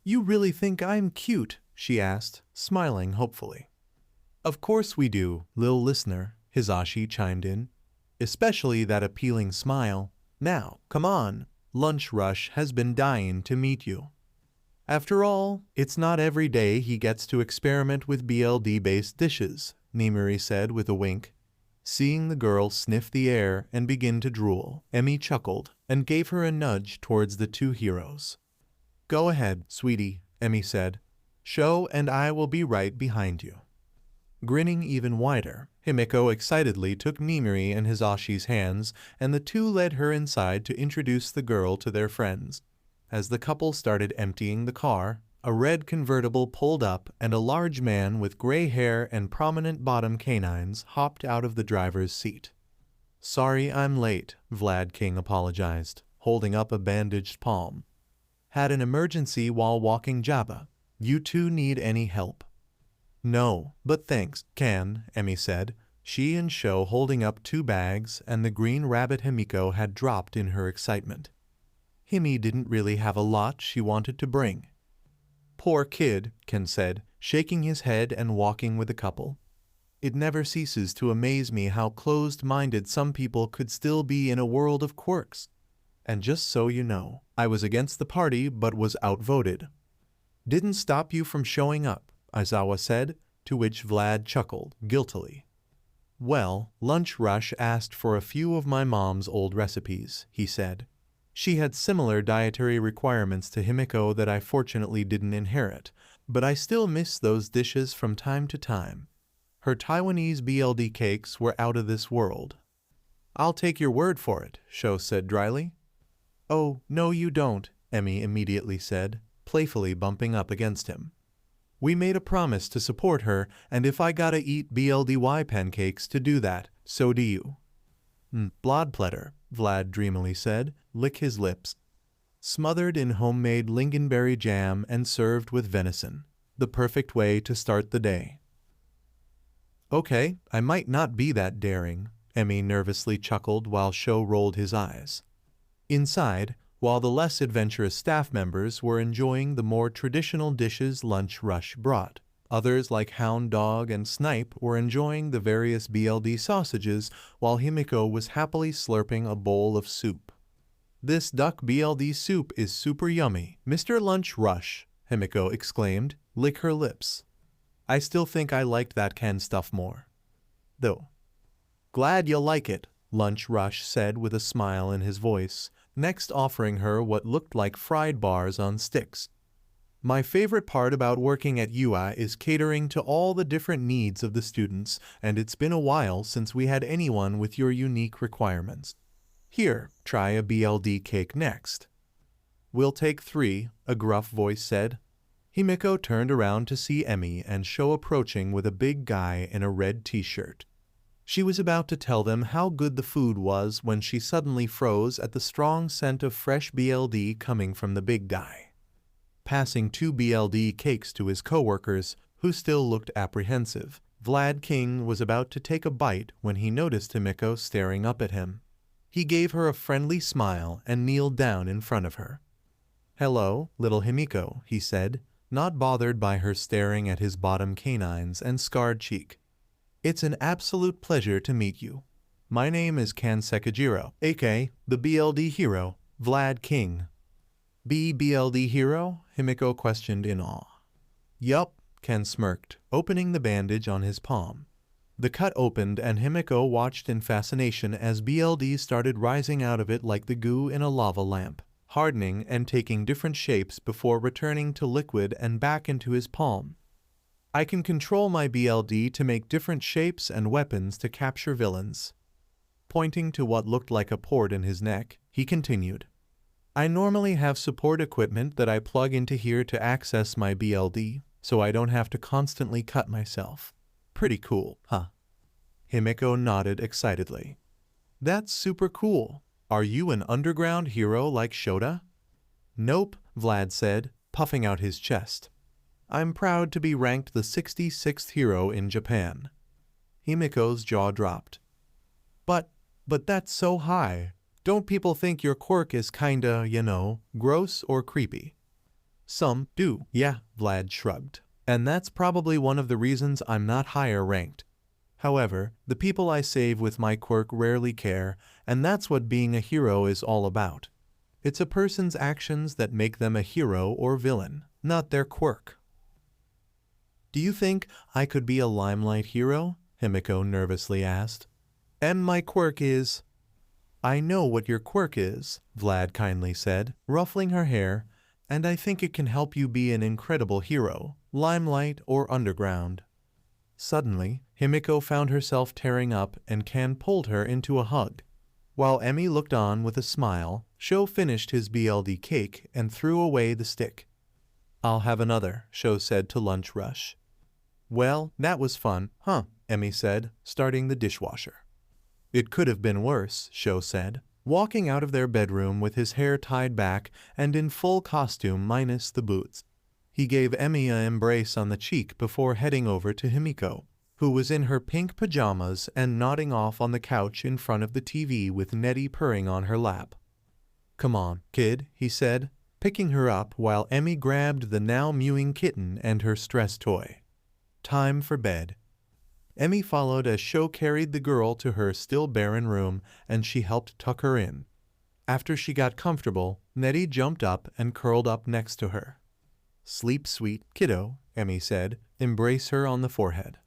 [SPEAKER 1] You really think I'm cute? She asked, smiling hopefully. Of course we do, lil listener, Hizashi chimed in. Especially that appealing smile. Now, come on, Lunch Rush has been dying to meet you. After all, it's not every day he gets to experiment with BLD-based dishes, Nimiri said with a wink. Seeing the girl sniff the air and begin to drool, Emmy chuckled and gave her a nudge towards the two heroes. Go ahead, sweetie, Emmy said. Sho and I will be right behind you. Grinning even wider, Himiko excitedly took Nimiri and Hizashi's hands, and the two led her inside to introduce the girl to their friends. As the couple started emptying the car, a red convertible pulled up and a large man with gray hair and prominent bottom canines hopped out of the driver's seat. Sorry I'm late, Vlad King apologized, holding up a bandaged palm. Had an emergency while walking Jabba. You two need any help? No, but thanks, can, Emmy said, she and Sho holding up 2 bags and the green rabbit Himiko had dropped in her excitement. Himi didn't really have a lot she wanted to bring. Poor kid, Ken said, shaking his head and walking with the couple. It never ceases to amaze me how closed-minded some people could still be in a world of quirks. And just so you know, I was against the party but was outvoted. Didn't stop you from showing up, Aizawa said, to which Vlad chuckled guiltily. Well, Lunch Rush asked for a few of my mom's old recipes, he said. She had similar dietary requirements to Himiko that I fortunately didn't inherit, but I still miss those dishes from time to time. Her Taiwanese BLD cakes were out of this world. I'll take your word for it, Sho said dryly. Oh, no you don't, Emmy immediately said, playfully bumping up against him. We made a promise to support her, and if I gotta eat BLDY pancakes to do that, so do you. Blodpletter, Vlad dreamily said, lick his lips. Smothered in homemade lingonberry jam and served with venison. The perfect way to start the day. Okay, I might not be that daring, Emmy nervously chuckled while Sho rolled his eyes. Inside, while the less adventurous staff members were enjoying the more traditional dishes Lunch Rush brought, others like Hound Dog and Snipe were enjoying the various BLD sausages while Himiko was happily slurping a bowl of soup. This duck BLD soup is super yummy, Mr. Lunch Rush, Himiko exclaimed, lick her lips. I still think I liked that canned stuff more. Though. Glad you like it, Lunch Rush said with a smile in his voice, next offering her what looked like fried bars on sticks. My favorite part about working at UA is catering to all the different needs of the students, and it's been a while since we had anyone with your unique requirements. Here, try a BLD cake next. We'll take 3, a gruff voice said. Himiko turned around to see Emmy and Sho approaching with a big guy in a red t-shirt. She was about to tell them how good the food was when she suddenly froze at the strong scent of fresh BLD coming from the big guy. Passing 2 BLD cakes to his co-workers, who still looked apprehensive, Vlad King was about to take a bite when he noticed Himiko staring up at him. He gave her a friendly smile and kneeled down in front of her. "Hello, little Himiko," he said, not bothered by her staring at his bottom canines and scarred cheek. "It's an absolute pleasure to meet you. My name is Kansekajiro, aka the BLD hero, Vlad King." "BLD hero?" Himiko questioned in awe. "Yup," Ken smirked, opening the bandage on his palm. The cut opened and Himiko watched in fascination as BLD started rising out of it like the goo in a lava lamp, hardening and taking different shapes before returning to liquid and back into his palm. "I can control my BLD to make different shapes and weapons to capture villains." Pointing to what looked like a port in his neck, he continued. "I normally have support equipment that I plug into here to access my BLD, so I don't have to constantly cut myself. Pretty cool, huh?" Himiko nodded excitedly. "That's super cool. Are you an underground hero like Shota?" "Nope," Vlad said, puffing out his chest. "I'm proud to be ranked the 66th hero in Japan." Himiko's jaw dropped. But that's so high. Don't people think your quirk is kinda, gross or creepy?" "Some do, yeah," Vlad shrugged. "And that's probably one of the reasons I'm not higher ranked. However, the people I save with my quirk rarely care, and that's what being a hero is all about. It's a person's actions that make them a hero or villain, not their quirk." "Do you think I could be a limelight hero?" Himiko nervously asked. "And my quirk is—" "I know what your quirk is," Vlad kindly said, ruffling her hair, "and I think it can help you be an incredible hero, limelight or underground." Suddenly, Himiko found herself tearing up and Kan pulled her into a hug. While Emmy looked on with a smile, Sho finished his BLD cake and threw away the stick. "I'll have another," Sho said to Lunch Rush. "Well, that was fun, huh?" Emmy said, starting the dishwasher. "It could have been worse," Sho said, walking out of their bedroom with his hair tied back and in full costume minus the boots. He gave Emmy an embrace on the cheek before heading over to Himiko, who was in her pink pajamas and nodding off on the couch in front of the TV with Nettie purring on her lap. "Come on, kid," he said, picking her up while Emmy grabbed the now mewing kitten and her stress toy. "Time for bed." Emmy followed as Sho carried the girl to her still barren room and she helped tuck her in. After she got comfortable, Nettie jumped up and curled up next to her. "Sleep sweet, kiddo," Emmy said. "Embrace her on the forehead."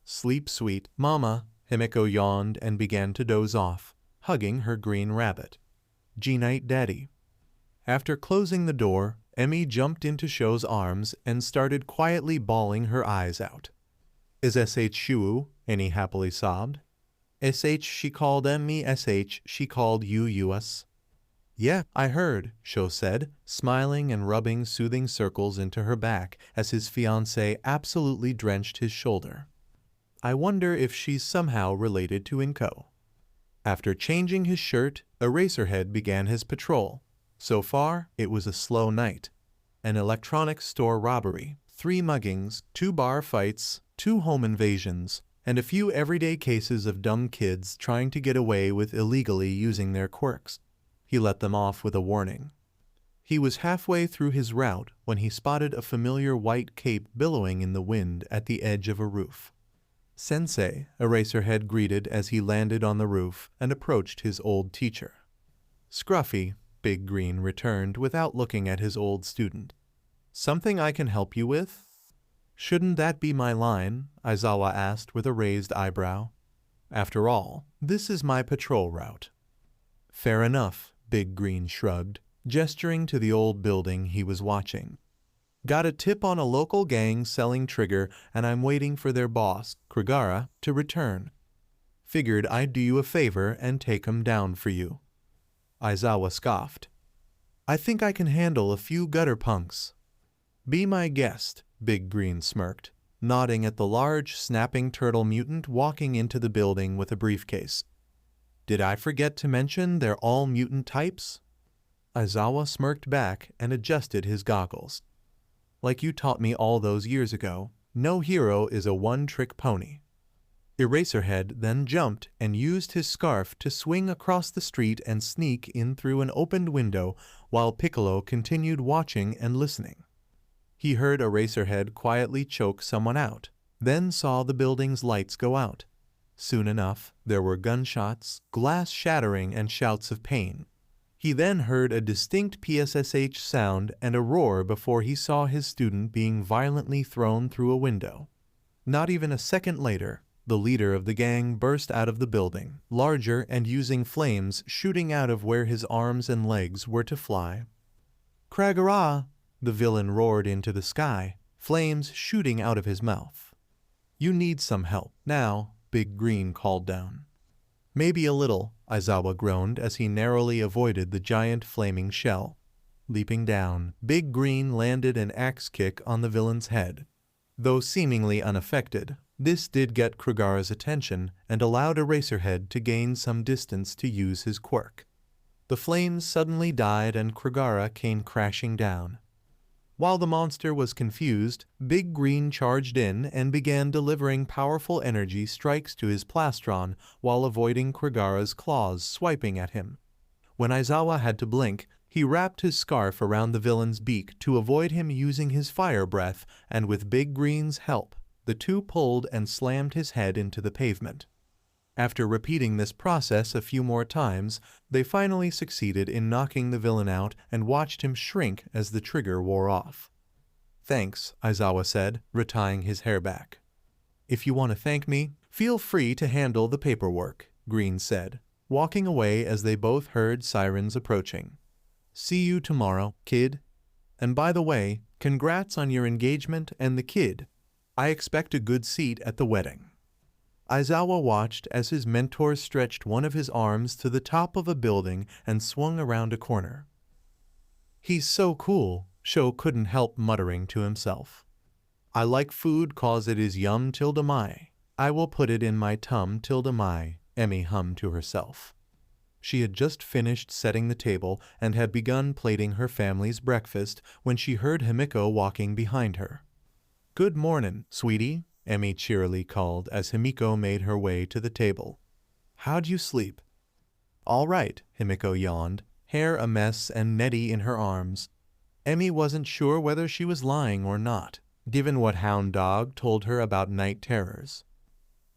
[SPEAKER 1] "Sleep sweet, mama." Himiko yawned and began to doze off, hugging her green rabbit. "G-night, daddy." After closing the door, Emmy jumped into Sho's arms and started quietly bawling her eyes out. "Is SH Shu?" Annie happily sobbed. "SH she called Emmy, SH she called you us." "Yeah, I heard," Sho said, smiling and rubbing soothing circles into her back as his fiancée absolutely drenched his shoulder. "I wonder if she's somehow related to Inko." After changing his shirt, Eraserhead began his patrol. So far, it was a slow night. An electronics store robbery, 3 muggings, 2 bar fights, 2 home invasions, and a few everyday cases of dumb kids trying to get away with illegally using their quirks. He let them off with a warning. He was halfway through his route when he spotted a familiar white cape billowing in the wind at the edge of a roof. "Sensei," Eraserhead greeted as he landed on the roof and approached his old teacher. "Scruffy," Big Green returned without looking at his old student. "Something I can help you with?" "Shouldn't that be my line?" Aizawa asked with a raised eyebrow. After all, this is my patrol route. Fair enough, Big Green shrugged, gesturing to the old building he was watching. Got a tip on a local gang selling trigger, and I'm waiting for their boss, Krigara, to return. Figured I'd do you a favor and take him down for you. Aizawa scoffed. I think I can handle a few gutter punks. Be my guest, Big Green smirked, nodding at the large, snapping turtle mutant walking into the building with a briefcase. Did I forget to mention they're all mutant types? Aizawa smirked back and adjusted his goggles. Like you taught me all those years ago, no hero is a one-trick pony. Eraserhead then jumped and used his scarf to swing across the street and sneak in through an opened window while Piccolo continued watching and listening. He heard Eraserhead quietly choke someone out, then saw the building's lights go out. Soon enough, there were gunshots, glass shattering, and shouts of pain. He then heard a distinct PSSH sound and a roar before he saw his student being violently thrown through a window. Not even a second later, the leader of the gang burst out of the building, larger and using flames shooting out of where his arms and legs were to fly. Kragara! The villain roared into the sky, flames shooting out of his mouth. You need some help now, Big Green called down. Maybe a little, Aizawa groaned as he narrowly avoided the giant flaming shell. Leaping down, Big Green landed an axe kick on the villain's head. Though seemingly unaffected, this did get Krigara's attention and allowed Eraserhead to gain some distance to use his quirk. The flames suddenly died and Krigara came crashing down. While the monster was confused, Big Green charged in and began delivering powerful energy strikes to his plastron while avoiding Krigara's claws swiping at him. When Aizawa had to blink, he wrapped his scarf around the villain's beak to avoid him using his fire breath, and with Big Green's help, the two pulled and slammed his head into the pavement. After repeating this process a few more times, they finally succeeded in knocking the villain out and watched him shrink as the trigger wore off. Thanks, Aizawa said, retying his hair back. If you want to thank me, feel free to handle the paperwork, Green said, walking away as they both heard sirens approaching. See you tomorrow, kid. And by the way, congrats on your engagement and the kid. I expect a good seat at the wedding. Aizawa watched as his mentor stretched one of his arms to the top of a building and swung around a corner. He's so cool, Sho couldn't help muttering to himself. I like food cause it is yum tilde mai. I will put it in my tum tilde mai, Emmy hummed to herself. She had just finished setting the table and had begun plating her family's breakfast when she heard Himiko walking behind her. Good mornin', sweetie, Emmy cheerily called as Himiko made her way to the table. How'd you sleep? All right, Himiko yawned, hair a mess and Nettie in her arms. Emmy wasn't sure whether she was lying or not, given what Hound Dog told her about night terrors.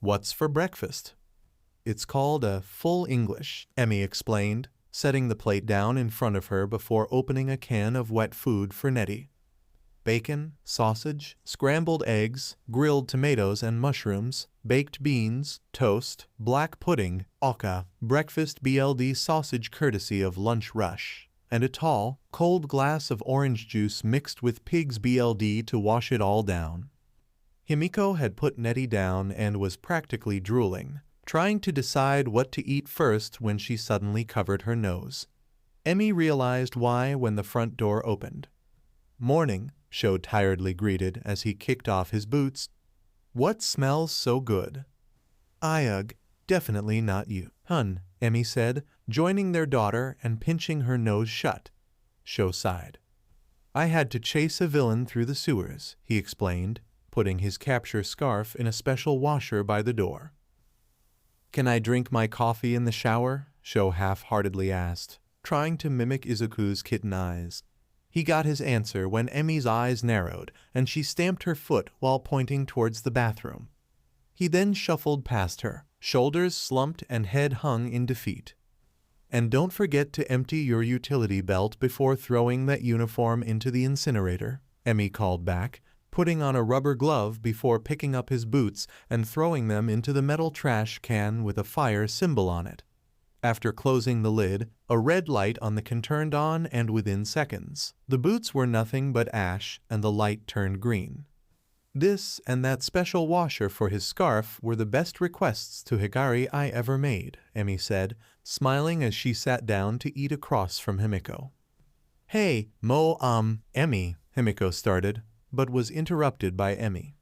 [SPEAKER 1] What's for breakfast? It's called a full English, Emmy explained, setting the plate down in front of her before opening a can of wet food for Nettie. Bacon, sausage, scrambled eggs, grilled tomatoes and mushrooms, baked beans, toast, black pudding, oca, breakfast BLD sausage courtesy of Lunch Rush, and a tall, cold glass of orange juice mixed with pig's BLD to wash it all down. Himiko had put Nettie down and was practically drooling, trying to decide what to eat first when she suddenly covered her nose. Emmy realized why when the front door opened. Morning, Sho tiredly greeted as he kicked off his boots. What smells so good? Ugh, definitely not you. Hun, Emmy said, joining their daughter and pinching her nose shut. Sho sighed. I had to chase a villain through the sewers, he explained, putting his capture scarf in a special washer by the door. Can I drink my coffee in the shower? Sho half-heartedly asked, trying to mimic Izuku's kitten eyes. He got his answer when Emmy's eyes narrowed, and she stamped her foot while pointing towards the bathroom. He then shuffled past her, shoulders slumped and head hung in defeat. And don't forget to empty your utility belt before throwing that uniform into the incinerator, Emmy called back, putting on a rubber glove before picking up his boots and throwing them into the metal trash can with a fire symbol on it. After closing the lid, a red light on the can turned on, and within seconds, the boots were nothing but ash and the light turned green. This and that special washer for his scarf were the best requests to Higari I ever made, Emmy said, smiling as she sat down to eat across from Himiko. Hey, Emmy, Himiko started, but was interrupted by Emmy.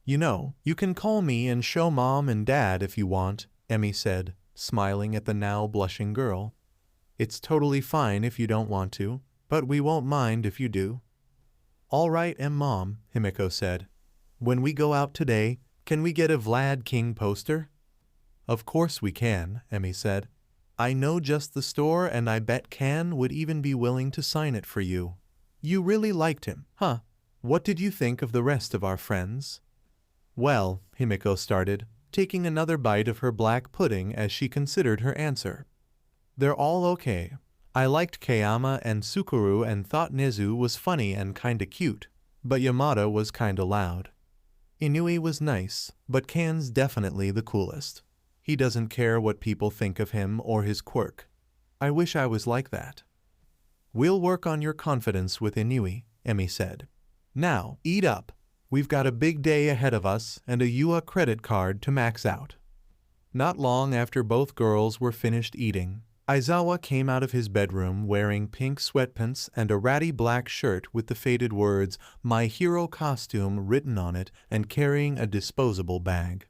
[SPEAKER 1] You know, you can call me and show Mom and Dad if you want, Emmy said, smiling at the now blushing girl. It's totally fine if you don't want to, but we won't mind if you do. All right, Mom, Himiko said. When we go out today, can we get a Vlad King poster? Of course we can, Emmy said. I know just the store, and I bet Can would even be willing to sign it for you. You really liked him, huh? What did you think of the rest of our friends? Well, Himiko started, taking another bite of her black pudding as she considered her answer. They're all okay. I liked Kayama and Sukuru and thought Nezu was funny and kinda cute, but Yamada was kinda loud. Inui was nice, but Kan's definitely the coolest. He doesn't care what people think of him or his quirk. I wish I was like that. We'll work on your confidence with Inui, Emmy said. Now, eat up. We've got a big day ahead of us and a UA credit card to max out. Not long after both girls were finished eating, Aizawa came out of his bedroom wearing pink sweatpants and a ratty black shirt with the faded words, "My Hero Costume" written on it, and carrying a disposable bag.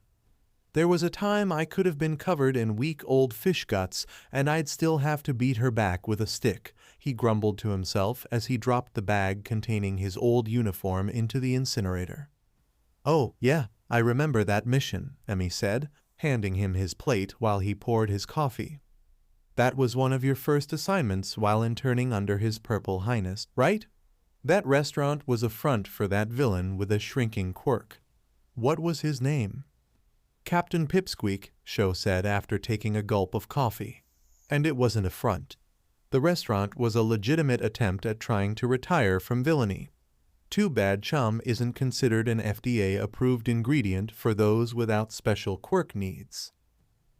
[SPEAKER 1] There was a time I could have been covered in weak old fish guts, and I'd still have to beat her back with a stick, he grumbled to himself as he dropped the bag containing his old uniform into the incinerator. Oh, yeah, I remember that mission, Emmy said, handing him his plate while he poured his coffee. That was one of your first assignments while interning under His Purple Highness, right? That restaurant was a front for that villain with a shrinking quirk. What was his name? Captain Pipsqueak, Sho said after taking a gulp of coffee. And it wasn't a front. The restaurant was a legitimate attempt at trying to retire from villainy. Too bad chum isn't considered an FDA-approved ingredient for those without special quirk needs.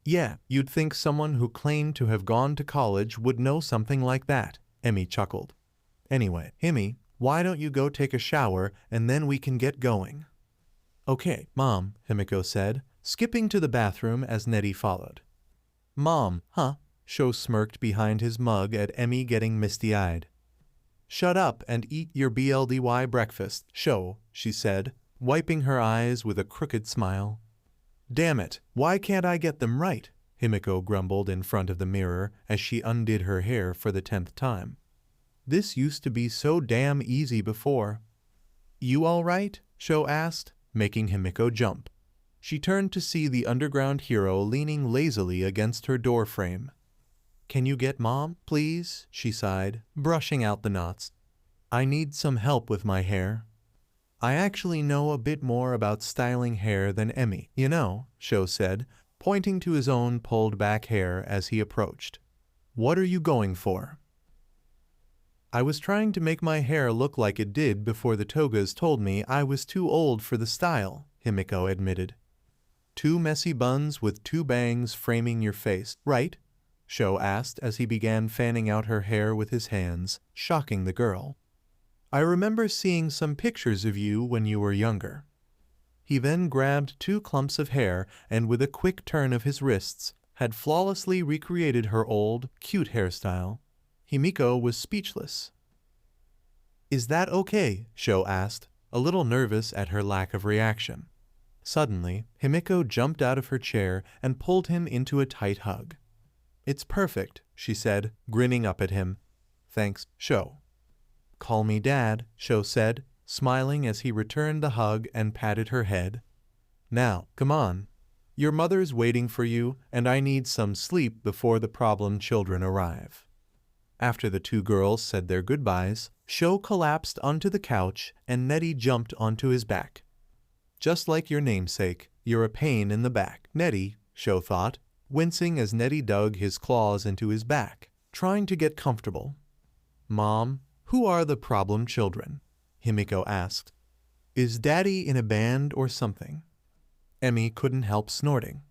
[SPEAKER 1] Yeah, you'd think someone who claimed to have gone to college would know something like that, Emmy chuckled. Anyway, Emmy, why don't you go take a shower and then we can get going? Okay, Mom, Himiko said, skipping to the bathroom as Nettie followed. Mom, huh? Sho smirked behind his mug at Emmy getting misty-eyed. Shut up and eat your BLDY breakfast, Sho, she said, wiping her eyes with a crooked smile. Damn it, why can't I get them right? Himiko grumbled in front of the mirror as she undid her hair for the 10th time. This used to be so damn easy before. You all right? Sho asked, making Himiko jump. She turned to see the underground hero leaning lazily against her door frame. Can you get Mom, please? She sighed, brushing out the knots. I need some help with my hair. I actually know a bit more about styling hair than Emmy, you know, Sho said, pointing to his own pulled back hair as he approached. What are you going for? I was trying to make my hair look like it did before the togas told me I was too old for the style, Himiko admitted. 2 messy buns with 2 bangs framing your face, right? Sho asked as he began fanning out her hair with his hands, shocking the girl. I remember seeing some pictures of you when you were younger. He then grabbed 2 clumps of hair and with a quick turn of his wrists, had flawlessly recreated her old, cute hairstyle. Himiko was speechless. Is that okay? Sho asked, a little nervous at her lack of reaction. Suddenly, Himiko jumped out of her chair and pulled him into a tight hug. It's perfect, she said, grinning up at him. Thanks, Sho. Call me Dad, Sho said, smiling as he returned the hug and patted her head. Now, come on. Your mother's waiting for you, and I need some sleep before the problem children arrive. After the 2 girls said their goodbyes, Sho collapsed onto the couch and Nettie jumped onto his back. Just like your namesake, you're a pain in the back, Nettie, Sho thought, wincing as Nettie dug his claws into his back, trying to get comfortable. Mom, who are the problem children? Himiko asked. Is Daddy in a band or something? Emmy couldn't help snorting.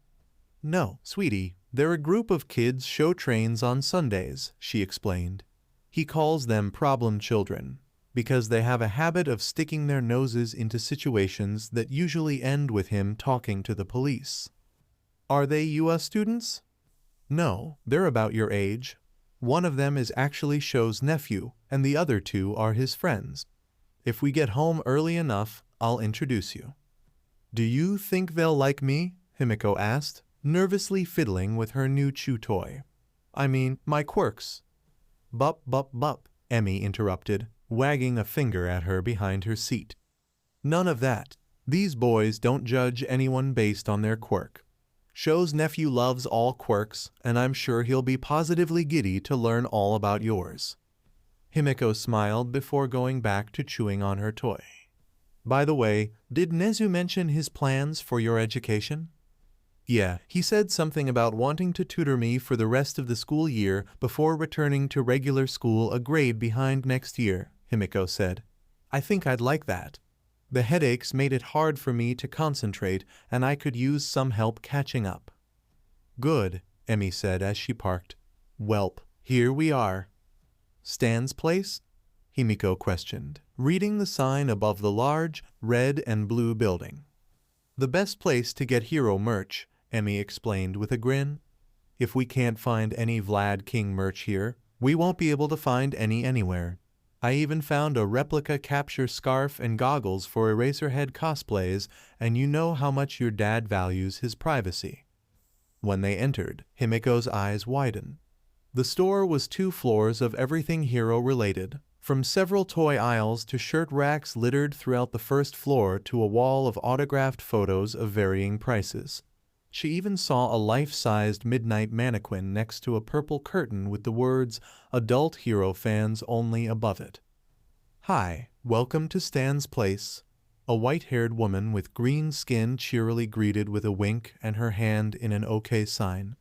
[SPEAKER 1] No, sweetie, they're a group of kids show trains on Sundays, she explained. He calls them problem children, because they have a habit of sticking their noses into situations that usually end with him talking to the police. Are they US students? No, they're about your age. One of them is actually Sho's nephew, and the other two are his friends. If we get home early enough, I'll introduce you. Do you think they'll like me? Himiko asked, nervously fiddling with her new chew toy. I mean, my quirks. Bup, bup, bup, Emmy interrupted, wagging a finger at her behind her seat. None of that. These boys don't judge anyone based on their quirk. Sho's nephew loves all quirks, and I'm sure he'll be positively giddy to learn all about yours. Himiko smiled before going back to chewing on her toy. By the way, did Nezu mention his plans for your education? Yeah, he said something about wanting to tutor me for the rest of the school year before returning to regular school a grade behind next year, Himiko said. I think I'd like that. The headaches made it hard for me to concentrate, and I could use some help catching up. Good, Emmy said as she parked. Welp, here we are. Stan's place? Himiko questioned, reading the sign above the large, red and blue building. The best place to get hero merch, Emmy explained with a grin. If we can't find any Vlad King merch here, we won't be able to find any anywhere. I even found a replica capture scarf and goggles for Eraserhead cosplays, and you know how much your dad values his privacy. When they entered, Himiko's eyes widened. The store was 2 floors of everything hero-related, from several toy aisles to shirt racks littered throughout the first floor to a wall of autographed photos of varying prices. She even saw a life-sized midnight mannequin next to a purple curtain with the words, Adult Hero Fans Only above it. Hi, welcome to Stan's place. A white-haired woman with green skin cheerily greeted with a wink and her hand in an OK sign.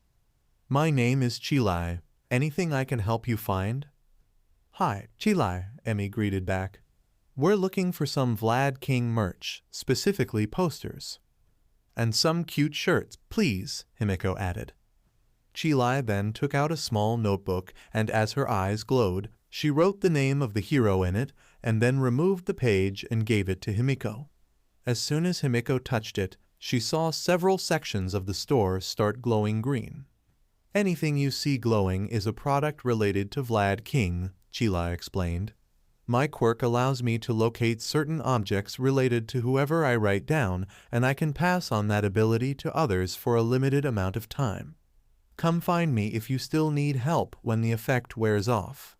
[SPEAKER 1] My name is Chilai. Anything I can help you find? Hi, Chilai, Emmy greeted back. We're looking for some Vlad King merch, specifically posters. And some cute shirts, please, Himiko added. Chilai then took out a small notebook, and as her eyes glowed, she wrote the name of the hero in it, and then removed the page and gave it to Himiko. As soon as Himiko touched it, she saw several sections of the store start glowing green. Anything you see glowing is a product related to Vlad King, Chilai explained. My quirk allows me to locate certain objects related to whoever I write down, and I can pass on that ability to others for a limited amount of time. Come find me if you still need help when the effect wears off.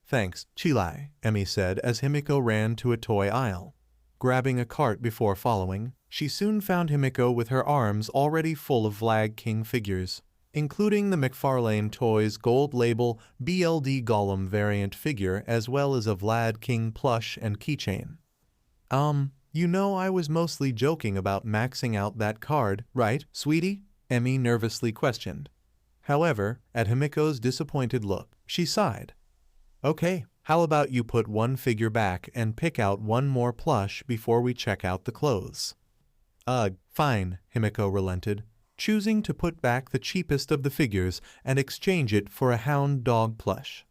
[SPEAKER 1] Thanks, Chilai, Emmy said as Himiko ran to a toy aisle. Grabbing a cart before following, she soon found Himiko with her arms already full of Vlad King figures, including the McFarlane Toys gold label BLD Gollum variant figure as well as a Vlad King plush and keychain. You know I was mostly joking about maxing out that card, right, sweetie? Emmy nervously questioned. However, at Himiko's disappointed look, she sighed. Okay, how about you put one figure back and pick out one more plush before we check out the clothes? Fine, Himiko relented, choosing to put back the cheapest of the figures and exchange it for a hound dog plush.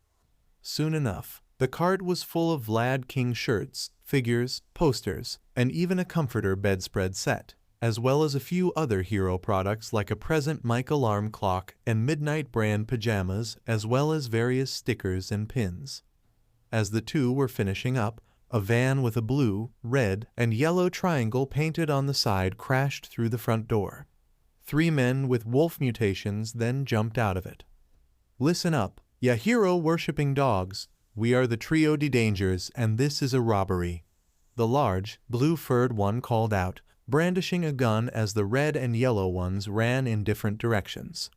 [SPEAKER 1] Soon enough, the cart was full of Vlad King shirts, figures, posters, and even a comforter bedspread set, as well as a few other hero products like a present Mike alarm clock and Midnight brand pajamas, as well as various stickers and pins. As the two were finishing up, a van with a blue, red, and yellow triangle painted on the side crashed through the front door. 3 men with wolf mutations then jumped out of it. Listen up, ya hero-worshipping dogs. We are the Trio de Dangers, and this is a robbery. The large, blue-furred one called out, brandishing a gun as the red and yellow ones ran in different directions.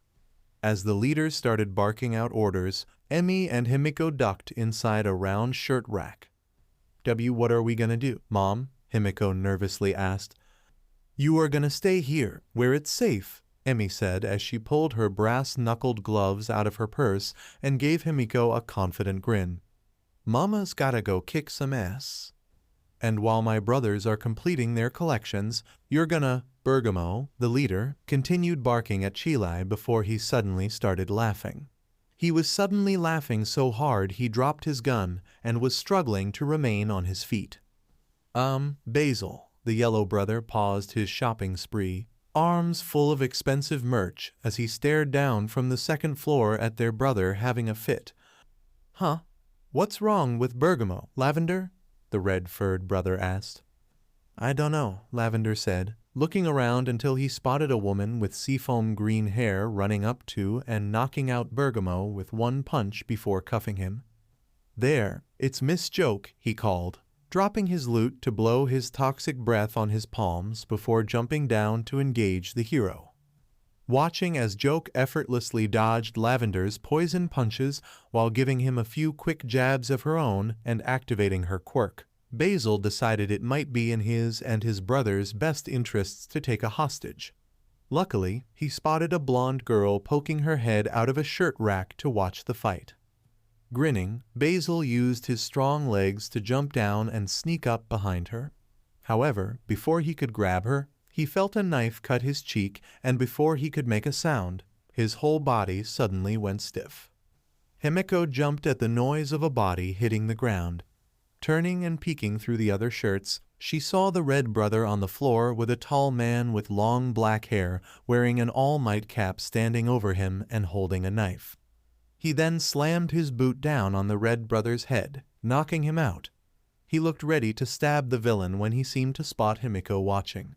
[SPEAKER 1] As the leaders started barking out orders, Emmy and Himiko ducked inside a round shirt rack. What are we gonna do, Mom? Himiko nervously asked. You are gonna stay here, where it's safe, Emmy said as she pulled her brass-knuckled gloves out of her purse and gave Himiko a confident grin. Mama's gotta go kick some ass. And while my brothers are completing their collections, you're gonna—" Bergamo, the leader, continued barking at Chile before he suddenly started laughing. He was suddenly laughing so hard he dropped his gun and was struggling to remain on his feet. Basil, the yellow brother paused his shopping spree, arms full of expensive merch as he stared down from the second floor at their brother having a fit. "Huh? What's wrong with Bergamo, Lavender?" the red-furred brother asked. "I don't know," Lavender said, looking around until he spotted a woman with seafoam green hair running up to and knocking out Bergamo with one punch before cuffing him. "There, it's Miss Joke," he called, dropping his loot to blow his toxic breath on his palms before jumping down to engage the hero. Watching as Joke effortlessly dodged Lavender's poison punches while giving him a few quick jabs of her own and activating her quirk, Basil decided it might be in his and his brother's best interests to take a hostage. Luckily, he spotted a blonde girl poking her head out of a shirt rack to watch the fight. Grinning, Basil used his strong legs to jump down and sneak up behind her. However, before he could grab her, he felt a knife cut his cheek, and before he could make a sound, his whole body suddenly went stiff. Himiko jumped at the noise of a body hitting the ground. Turning and peeking through the other shirts, she saw the red brother on the floor with a tall man with long black hair wearing an All Might cap standing over him and holding a knife. He then slammed his boot down on the red brother's head, knocking him out. He looked ready to stab the villain when he seemed to spot Himiko watching.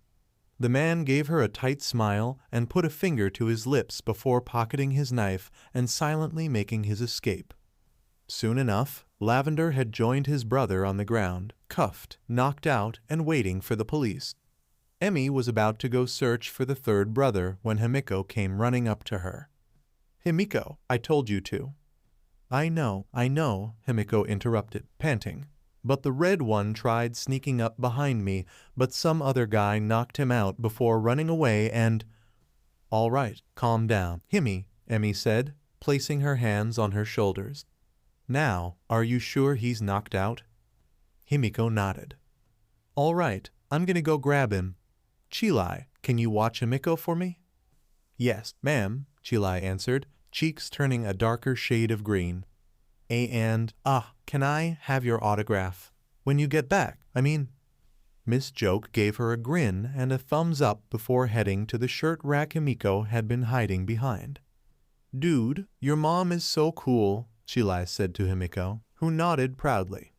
[SPEAKER 1] The man gave her a tight smile and put a finger to his lips before pocketing his knife and silently making his escape. Soon enough, Lavender had joined his brother on the ground, cuffed, knocked out, and waiting for the police. Emmy was about to go search for the third brother when Himiko came running up to her. "Himiko, I told you to." I know," Himiko interrupted, panting. "But the red one tried sneaking up behind me, but some other guy knocked him out before running away and—" "All right, calm down, Himmy," Emmy said, placing her hands on her shoulders. "Now, are you sure he's knocked out?" Himiko nodded. "All right, I'm gonna go grab him. Chile, can you watch Himiko for me?" "Yes, ma'am," Chile answered, cheeks turning a darker shade of green. Can I have your autograph? When you get back, I mean." Miss Joke gave her a grin and a thumbs up before heading to the shirt rack Himiko had been hiding behind. "Dude, your mom is so cool," Chile said to Himiko, who nodded proudly.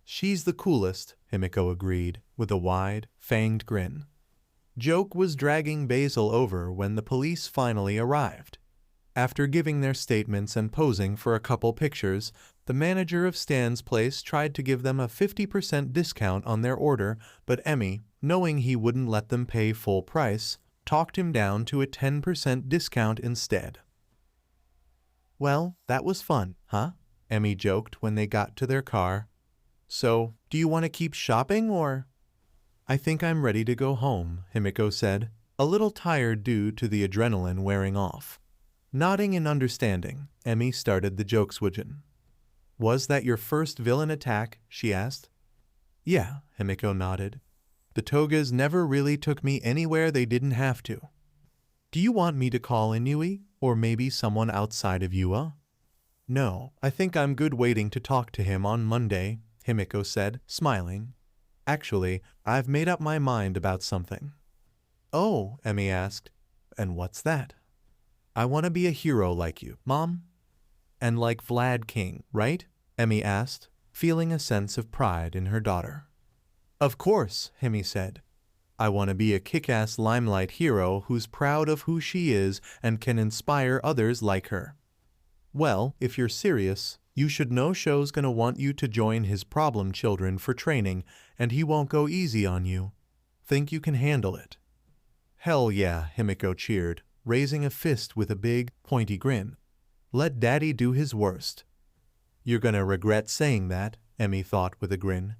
[SPEAKER 1] "She's the coolest," Himiko agreed, with a wide, fanged grin. Joke was dragging Basil over when the police finally arrived. After giving their statements and posing for a couple pictures, the manager of Stan's place tried to give them a 50% discount on their order, but Emmy, knowing he wouldn't let them pay full price, talked him down to a 10% discount instead. "Well, that was fun, huh?" Emmy joked when they got to their car. "So, do you want to keep shopping or—" "I think I'm ready to go home," Himiko said, a little tired due to the adrenaline wearing off. Nodding in understanding, Emmy started the jokeswidgen. "Was that your first villain attack?" she asked. "Yeah," Himiko nodded. "The Togas never really took me anywhere they didn't have to. Do you want me to call Inui, or maybe someone outside of UA?" "No, I think I'm good waiting to talk to him on Monday," Himiko said, smiling. "Actually, I've made up my mind about something." "Oh," Emmy asked. "And what's that?" "I want to be a hero like you, Mom." "And like Vlad King, right?" Emmy asked, feeling a sense of pride in her daughter. "Of course," Emmy said. "I want to be a kick-ass limelight hero who's proud of who she is and can inspire others like her." "Well, if you're serious, you should know Show's gonna want you to join his problem children for training, and he won't go easy on you. Think you can handle it?" "Hell yeah," Himiko cheered, raising a fist with a big, pointy grin. "Let Daddy do his worst." "You're gonna regret saying that," Emmy thought with a grin.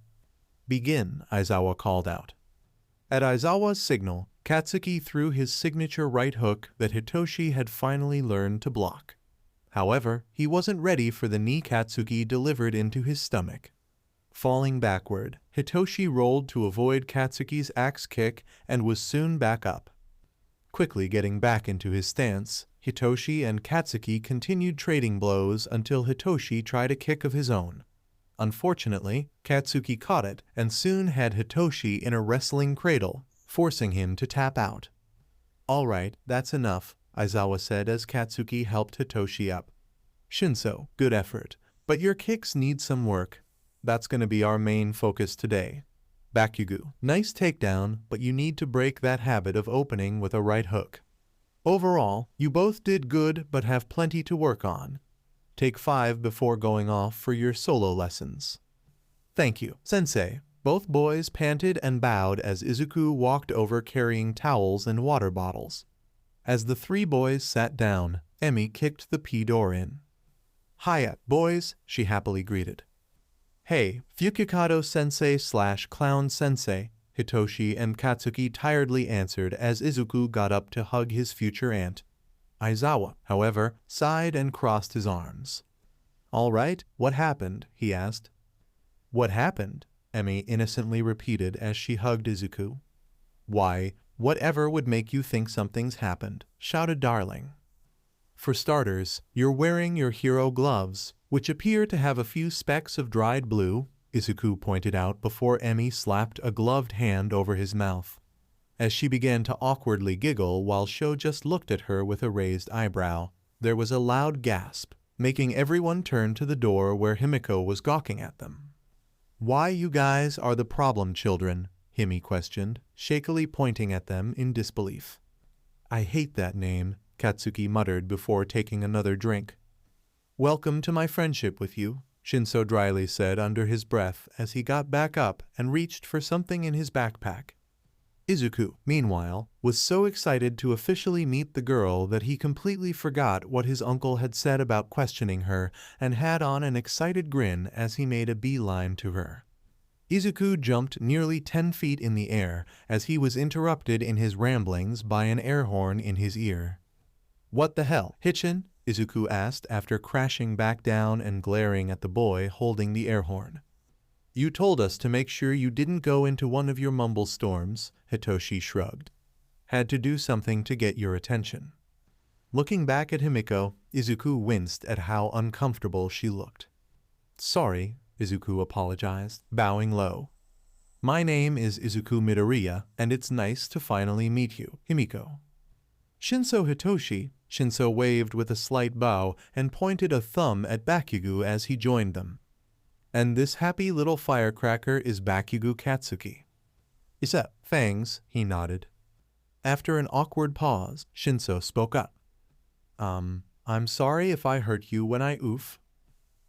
[SPEAKER 1] "Begin," Aizawa called out. At Aizawa's signal, Katsuki threw his signature right hook that Hitoshi had finally learned to block. However, he wasn't ready for the knee Katsuki delivered into his stomach. Falling backward, Hitoshi rolled to avoid Katsuki's axe kick and was soon back up. Quickly getting back into his stance, Hitoshi and Katsuki continued trading blows until Hitoshi tried a kick of his own. Unfortunately, Katsuki caught it and soon had Hitoshi in a wrestling cradle, forcing him to tap out. "All right, that's enough," Aizawa said as Katsuki helped Hitoshi up. "Shinso, good effort, but your kicks need some work. That's gonna be our main focus today. Bakugu, nice takedown, but you need to break that habit of opening with a right hook. Overall, you both did good but have plenty to work on. Take 5 before going off for your solo lessons." "Thank you, sensei." Both boys panted and bowed as Izuku walked over carrying towels and water bottles. As the 3 boys sat down, Emmy kicked the P-door in. "Hiya, boys," she happily greeted. "Hey, Fukikado-sensei/Clown-sensei," Hitoshi and Katsuki tiredly answered as Izuku got up to hug his future aunt. Aizawa, however, sighed and crossed his arms. "All right, what happened?" he asked. "What happened?" Emmy innocently repeated as she hugged Izuku. "Why, whatever would make you think something's happened?" shouted Darling. "For starters, you're wearing your hero gloves, which appear to have a few specks of dried blue," Izuku pointed out before Emmy slapped a gloved hand over his mouth. As she began to awkwardly giggle while Sho just looked at her with a raised eyebrow, there was a loud gasp, making everyone turn to the door where Himiko was gawking at them. "Why you guys are the problem children?" Himi questioned, shakily pointing at them in disbelief. "I hate that name," Katsuki muttered before taking another drink. "Welcome to my friendship with you," Shinso dryly said under his breath as he got back up and reached for something in his backpack. Izuku, meanwhile, was so excited to officially meet the girl that he completely forgot what his uncle had said about questioning her and had on an excited grin as he made a beeline to her. Izuku jumped nearly 10 feet in the air as he was interrupted in his ramblings by an air horn in his ear. "What the hell, Hitchin?" Izuku asked after crashing back down and glaring at the boy holding the air horn. "You told us to make sure you didn't go into one of your mumble storms," Hitoshi shrugged. "Had to do something to get your attention." Looking back at Himiko, Izuku winced at how uncomfortable she looked. "Sorry," Izuku apologized, bowing low. "My name is Izuku Midoriya, and it's nice to finally meet you, Himiko." "Shinso Hitoshi," Shinso waved with a slight bow and pointed a thumb at Bakugu as he joined them. "And this happy little firecracker is Bakugu Katsuki." "Is that Fangs?" he nodded. After an awkward pause, Shinso spoke up. I'm sorry if I hurt you when I oof."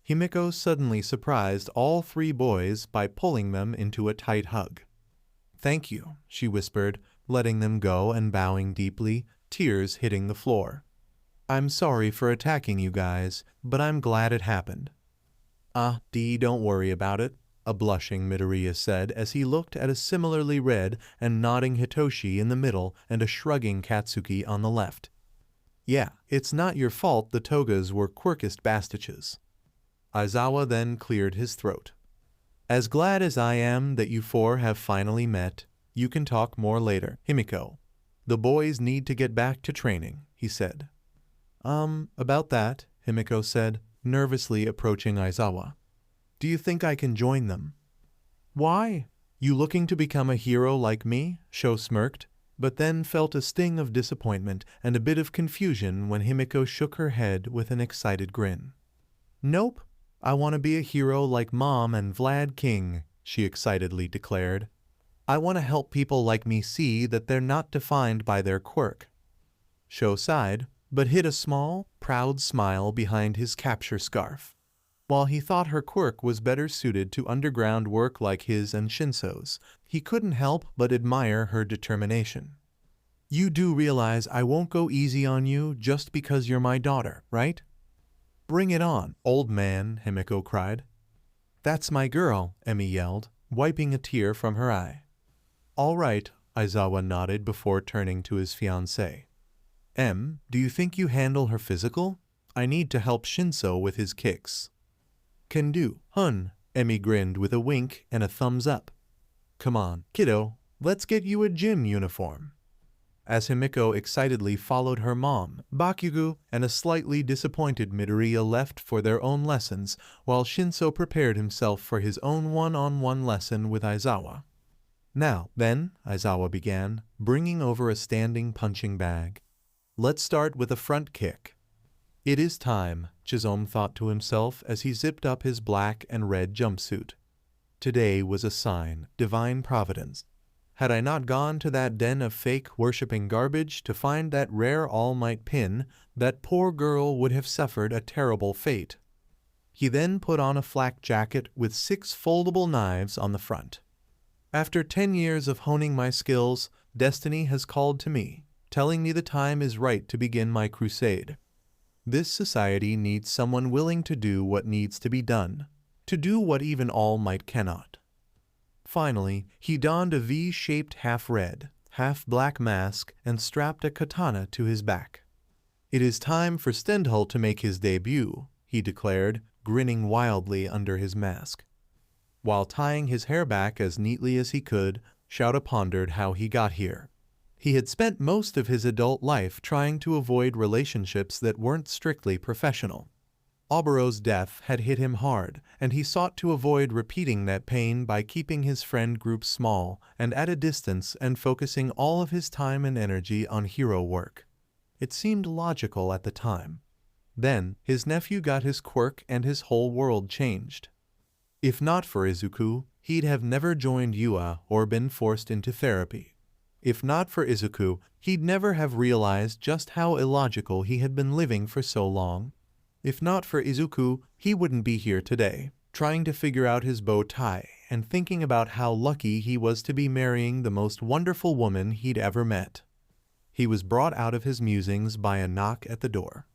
[SPEAKER 1] Himiko suddenly surprised all 3 boys by pulling them into a tight hug. "Thank you," she whispered, letting them go and bowing deeply, tears hitting the floor. "I'm sorry for attacking you guys, but I'm glad it happened." Don't worry about it," a blushing Midoriya said as he looked at a similarly red and nodding Hitoshi in the middle and a shrugging Katsuki on the left. "Yeah, it's not your fault the togas were quirkist bastiches." Aizawa then cleared his throat. "As glad as I am that you 4 have finally met, you can talk more later, Himiko. The boys need to get back to training," he said. About that," Himiko said, nervously approaching Aizawa. "Do you think I can join them?" "Why? You looking to become a hero like me?" Sho smirked, but then felt a sting of disappointment and a bit of confusion when Himiko shook her head with an excited grin. "Nope, I want to be a hero like Mom and Vlad King," she excitedly declared. "I want to help people like me see that they're not defined by their quirk." Sho sighed, but hid a small, proud smile behind his capture scarf. While he thought her quirk was better suited to underground work like his and Shinso's, he couldn't help but admire her determination. "You do realize I won't go easy on you just because you're my daughter, right?" "Bring it on, old man," Himiko cried. "That's my girl," Emmy yelled, wiping a tear from her eye. "All right," Aizawa nodded before turning to his fiancée. Do you think you handle her physical? I need to help Shinso with his kicks." "Can do, hun," Emmy grinned with a wink and a thumbs up. Come on, kiddo, let's get you a gym uniform. As Himiko excitedly followed her mom, Bakugo and a slightly disappointed Midoriya left for their own lessons, while Shinso prepared himself for his own one-on-one lesson with Aizawa. Now, then, Aizawa began, bringing over a standing punching bag. Let's start with a front kick. It is time, Chizome thought to himself as he zipped up his black and red jumpsuit. Today was a sign, divine providence. Had I not gone to that den of fake worshipping garbage to find that rare All Might pin, that poor girl would have suffered a terrible fate. He then put on a flak jacket with 6 foldable knives on the front. After 10 years of honing my skills, destiny has called to me, telling me the time is right to begin my crusade. This society needs someone willing to do what needs to be done, to do what even All Might cannot. Finally, he donned a V-shaped half-red, half-black mask and strapped a katana to his back. It is time for Stendhal to make his debut, he declared, grinning wildly under his mask. While tying his hair back as neatly as he could, Shouta pondered how he got here. He had spent most of his adult life trying to avoid relationships that weren't strictly professional. Obero's death had hit him hard, and he sought to avoid repeating that pain by keeping his friend group small and at a distance and focusing all of his time and energy on hero work. It seemed logical at the time. Then, his nephew got his quirk and his whole world changed. If not for Izuku, he'd have never joined UA or been forced into therapy. If not for Izuku, he'd never have realized just how illogical he had been living for so long. If not for Izuku, he wouldn't be here today, trying to figure out his bow tie and thinking about how lucky he was to be marrying the most wonderful woman he'd ever met. He was brought out of his musings by a knock at the door.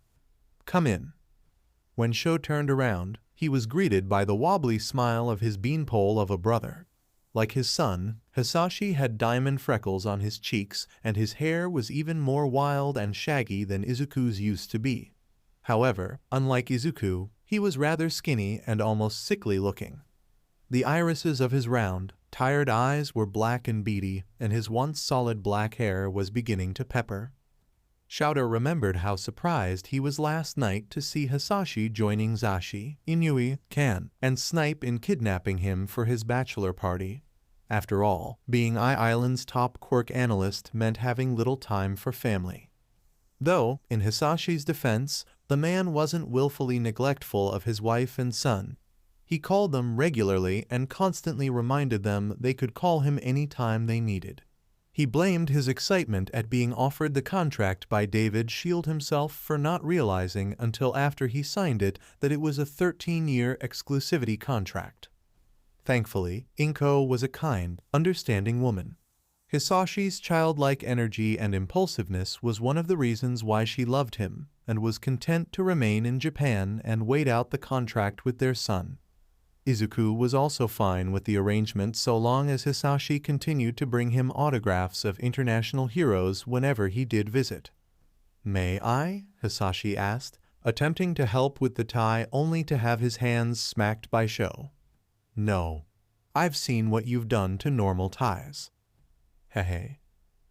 [SPEAKER 1] Come in. When Sho turned around, he was greeted by the wobbly smile of his beanpole of a brother. Like his son, Hisashi had diamond freckles on his cheeks and his hair was even more wild and shaggy than Izuku's used to be. However, unlike Izuku, he was rather skinny and almost sickly looking. The irises of his round, tired eyes were black and beady, and his once solid black hair was beginning to pepper. Shouta remembered how surprised he was last night to see Hisashi joining Zashi, Inui, Kan, and Snipe in kidnapping him for his bachelor party. After all, being Island's top quirk analyst meant having little time for family. Though, in Hisashi's defense, the man wasn't willfully neglectful of his wife and son. He called them regularly and constantly reminded them they could call him any time they needed. He blamed his excitement at being offered the contract by David Shield himself for not realizing until after he signed it that it was a 13-year exclusivity contract. Thankfully, Inko was a kind, understanding woman. Hisashi's childlike energy and impulsiveness was one of the reasons why she loved him and was content to remain in Japan and wait out the contract with their son. Izuku was also fine with the arrangement so long as Hisashi continued to bring him autographs of international heroes whenever he did visit. May I? Hisashi asked, attempting to help with the tie only to have his hands smacked by Sho. No. I've seen what you've done to normal ties. Hehe.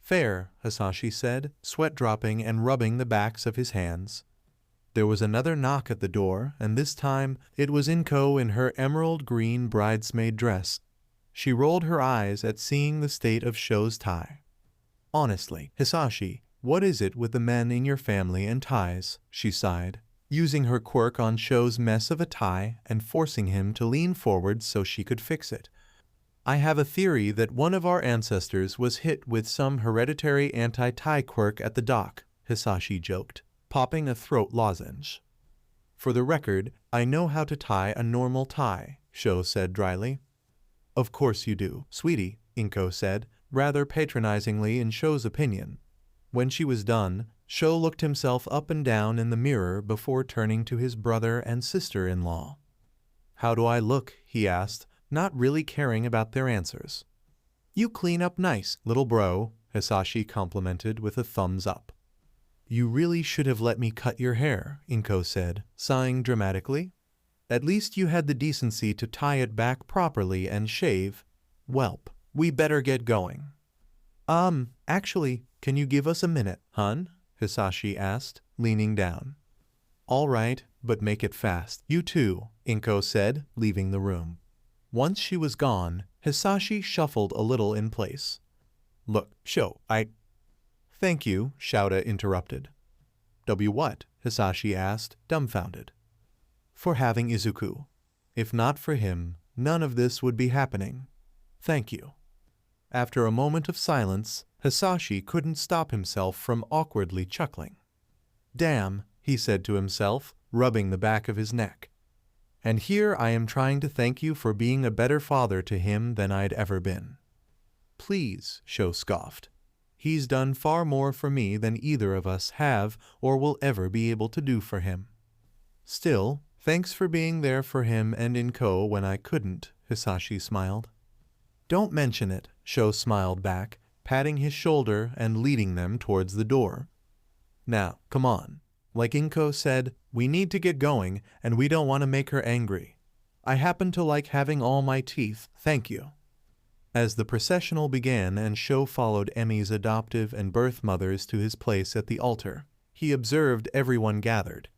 [SPEAKER 1] Fair, Hisashi said, sweat dropping and rubbing the backs of his hands. There was another knock at the door, and this time it was Inko in her emerald green bridesmaid dress. She rolled her eyes at seeing the state of Sho's tie. Honestly, Hisashi, what is it with the men in your family and ties? She sighed, using her quirk on Sho's mess of a tie and forcing him to lean forward so she could fix it. I have a theory that one of our ancestors was hit with some hereditary anti-tie quirk at the dock, Hisashi joked, popping a throat lozenge. For the record, I know how to tie a normal tie, Sho said dryly. Of course you do, sweetie, Inko said, rather patronizingly in Sho's opinion. When she was done, Sho looked himself up and down in the mirror before turning to his brother and sister-in-law. How do I look? He asked, not really caring about their answers. You clean up nice, little bro, Hisashi complimented with a thumbs up. You really should have let me cut your hair, Inko said, sighing dramatically. At least you had the decency to tie it back properly and shave. Welp, we better get going. Actually, can you give us a minute, hun? Hisashi asked, leaning down. All right, but make it fast. You too, Inko said, leaving the room. Once she was gone, Hisashi shuffled a little in place. Look, Thank you, Shouta interrupted. What? Hisashi asked, dumbfounded. For having Izuku. If not for him, none of this would be happening. Thank you. After a moment of silence, Hisashi couldn't stop himself from awkwardly chuckling. Damn, he said to himself, rubbing the back of his neck. And here I am trying to thank you for being a better father to him than I'd ever been. Please, Sho scoffed. He's done far more for me than either of us have or will ever be able to do for him. Still, thanks for being there for him and Inko when I couldn't, Hisashi smiled. Don't mention it, Sho smiled back, patting his shoulder and leading them towards the door. Now, come on. Like Inko said, we need to get going, and we don't want to make her angry. I happen to like having all my teeth, thank you. As the processional began and Sho followed Emmy's adoptive and birth mothers to his place at the altar, he observed everyone gathered.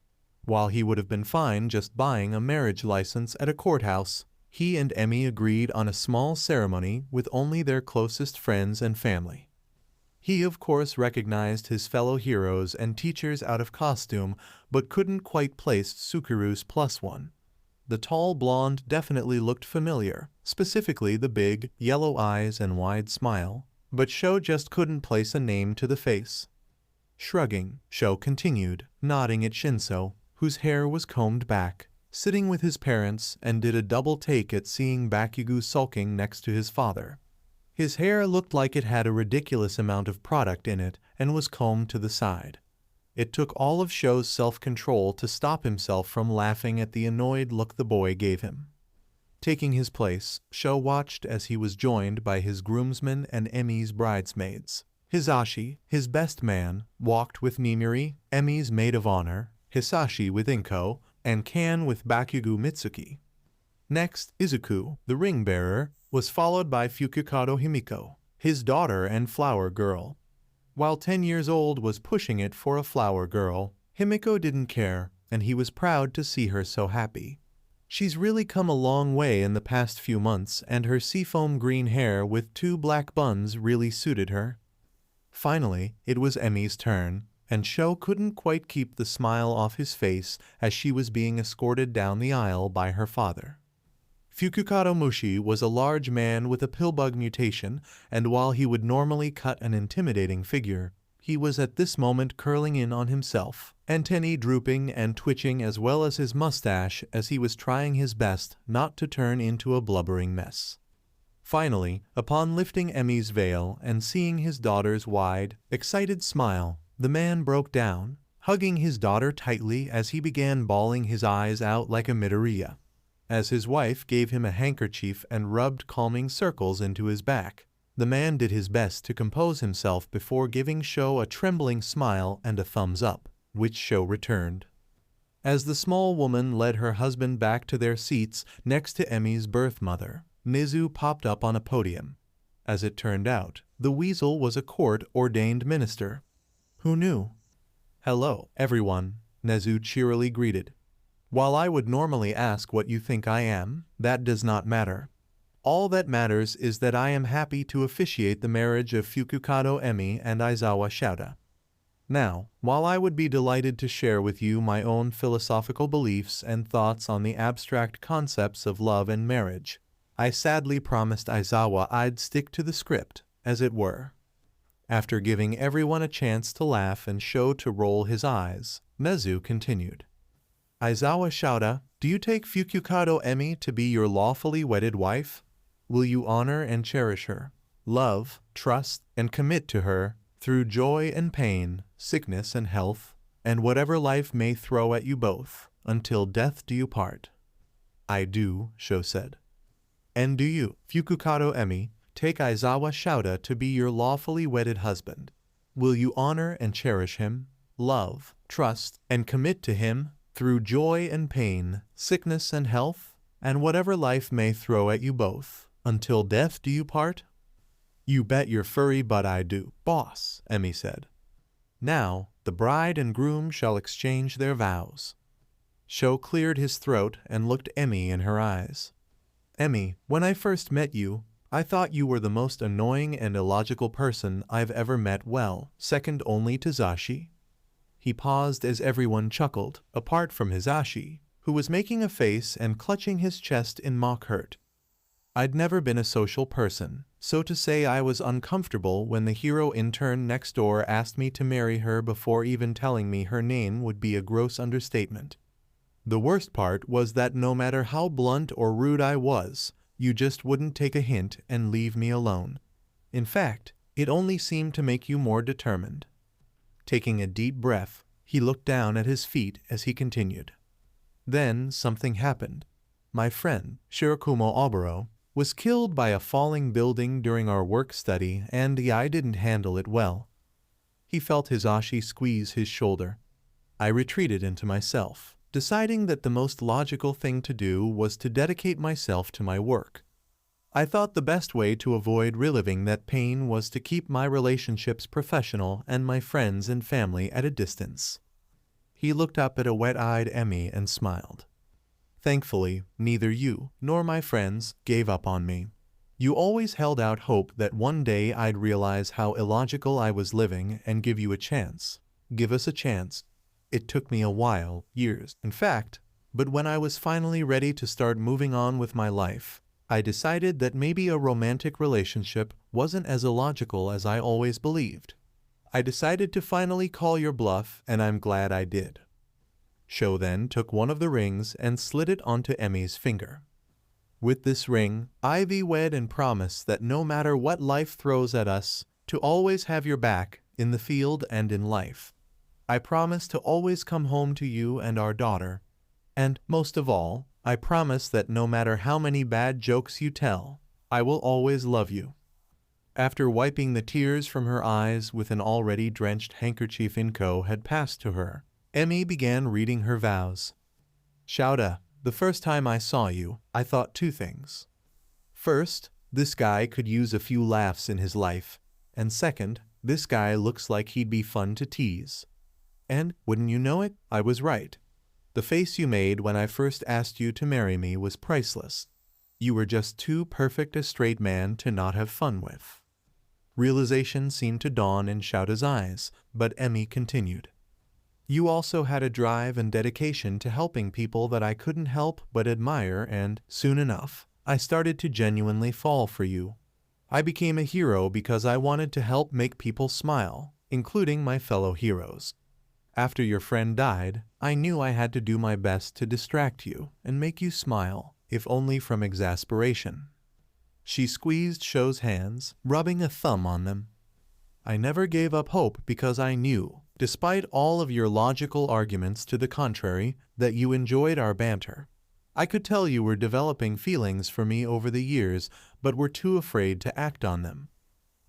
[SPEAKER 1] While he would have been fine just buying a marriage license at a courthouse, he and Emmy agreed on a small ceremony with only their closest friends and family. He of course recognized his fellow heroes and teachers out of costume, but couldn't quite place Tsukuru's +1. The tall blonde definitely looked familiar, specifically the big, yellow eyes and wide smile, but Sho just couldn't place a name to the face. Shrugging, Sho continued, nodding at Shinso, whose hair was combed back, sitting with his parents, and did a double take at seeing Bakugo sulking next to his father. His hair looked like it had a ridiculous amount of product in it and was combed to the side. It took all of Sho's self-control to stop himself from laughing at the annoyed look the boy gave him. Taking his place, Sho watched as he was joined by his groomsmen and Emmy's bridesmaids. Hisashi, his best man, walked with Mimiri, Emmy's maid of honor, Hisashi with Inko, and Kan with Bakugo Mitsuki. Next, Izuku, the ring-bearer, was followed by Fukukado Himiko, his daughter and flower girl. While 10 years old was pushing it for a flower girl, Himiko didn't care, and he was proud to see her so happy. She's really come a long way in the past few months, and her seafoam green hair with 2 black buns really suited her. Finally, it was Emmy's turn, and Sho couldn't quite keep the smile off his face as she was being escorted down the aisle by her father. Fukukado Mushi was a large man with a pillbug mutation, and while he would normally cut an intimidating figure, he was at this moment curling in on himself, antennae drooping and twitching as well as his mustache as he was trying his best not to turn into a blubbering mess. Finally, upon lifting Emmy's veil and seeing his daughter's wide, excited smile, the man broke down, hugging his daughter tightly as he began bawling his eyes out like a Midoriya. As his wife gave him a handkerchief and rubbed calming circles into his back, the man did his best to compose himself before giving Sho a trembling smile and a thumbs up, which Sho returned. As the small woman led her husband back to their seats next to Emmy's birth mother, Nezu popped up on a podium. As it turned out, the weasel was a court-ordained minister. Who knew? Hello, everyone, Nezu cheerily greeted. While I would normally ask what you think I am, that does not matter. All that matters is that I am happy to officiate the marriage of Fukukado Emmy and Aizawa Shouta. Now, while I would be delighted to share with you my own philosophical beliefs and thoughts on the abstract concepts of love and marriage, I sadly promised Aizawa I'd stick to the script, as it were. After giving everyone a chance to laugh and Sho to roll his eyes, Nezu continued. Aizawa Shouta, do you take Fukukado Emmy to be your lawfully wedded wife? Will you honor and cherish her, love, trust, and commit to her through joy and pain, sickness and health, and whatever life may throw at you both, until death do you part? I do, Sho said. And do you, Fukukado Emmy, take Aizawa Shouta to be your lawfully wedded husband? Will you honor and cherish him, love, trust, and commit to him through joy and pain, sickness and health, and whatever life may throw at you both. Until death do you part? You bet your furry butt I do, boss, Emmy said. Now, the bride and groom shall exchange their vows. Sho cleared his throat and looked Emmy in her eyes. Emmy, when I first met you, I thought you were the most annoying and illogical person I've ever met, well, second only to Zashi. He paused as everyone chuckled, apart from Hisashi, who was making a face and clutching his chest in mock hurt. I'd never been a social person, so to say I was uncomfortable when the hero intern next door asked me to marry her before even telling me her name would be a gross understatement. The worst part was that no matter how blunt or rude I was, you just wouldn't take a hint and leave me alone. In fact, it only seemed to make you more determined. Taking a deep breath, he looked down at his feet as he continued. Then something happened. My friend, Shirakumo Oboro, was killed by a falling building during our work study, and I didn't handle it well. He felt Hisashi squeeze his shoulder. I retreated into myself, deciding that the most logical thing to do was to dedicate myself to my work. I thought the best way to avoid reliving that pain was to keep my relationships professional and my friends and family at a distance. He looked up at a wet-eyed Emmy and smiled. Thankfully, neither you nor my friends gave up on me. You always held out hope that one day I'd realize how illogical I was living and give you a chance. Give us a chance. It took me a while, years, in fact, but when I was finally ready to start moving on with my life, I decided that maybe a romantic relationship wasn't as illogical as I always believed. I decided to finally call your bluff, and I'm glad I did. Sho then took one of the rings and slid it onto Emmy's finger. With this ring, I wed and promise that no matter what life throws at us, to always have your back, in the field and in life. I promise to always come home to you and our daughter. And, most of all, I promise that no matter how many bad jokes you tell, I will always love you. After wiping the tears from her eyes with an already drenched handkerchief Inko had passed to her, Emmy began reading her vows. Shouta, the first time I saw you, I thought two things. First, this guy could use a few laughs in his life, and second, this guy looks like he'd be fun to tease. And, wouldn't you know it, I was right. The face you made when I first asked you to marry me was priceless. You were just too perfect a straight man to not have fun with. Realization seemed to dawn in Shouta's eyes, but Emmy continued. You also had a drive and dedication to helping people that I couldn't help but admire, and, soon enough, I started to genuinely fall for you. I became a hero because I wanted to help make people smile, including my fellow heroes. After your friend died, I knew I had to do my best to distract you and make you smile, if only from exasperation. She squeezed Sho's hands, rubbing a thumb on them. I never gave up hope because I knew, despite all of your logical arguments to the contrary, that you enjoyed our banter. I could tell you were developing feelings for me over the years, but were too afraid to act on them.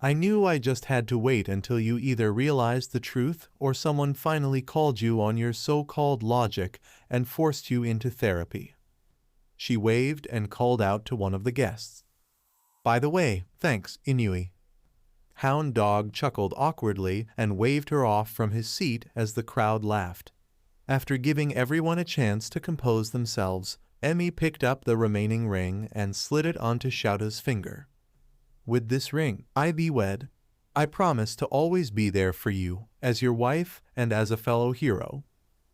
[SPEAKER 1] I knew I just had to wait until you either realized the truth or someone finally called you on your so-called logic and forced you into therapy. She waved and called out to one of the guests. By the way, thanks, Inui. Hound Dog chuckled awkwardly and waved her off from his seat as the crowd laughed. After giving everyone a chance to compose themselves, Emmy picked up the remaining ring and slid it onto Shouta's finger. With this ring, I wed. I promise to always be there for you, as your wife and as a fellow hero.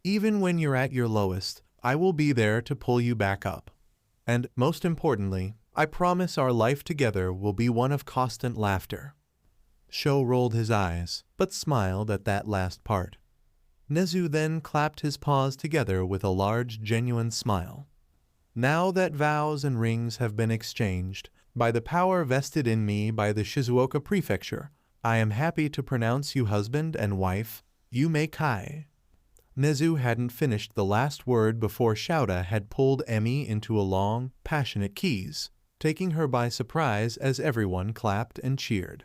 [SPEAKER 1] Even when you're at your lowest, I will be there to pull you back up. And, most importantly, I promise our life together will be one of constant laughter. Sho rolled his eyes, but smiled at that last part. Nezu then clapped his paws together with a large, genuine smile. Now that vows and rings have been exchanged, by the power vested in me by the Shizuoka Prefecture, I am happy to pronounce you husband and wife, Yume Kai. Nezu hadn't finished the last word before Shouta had pulled Emmy into a long, passionate kiss, taking her by surprise as everyone clapped and cheered.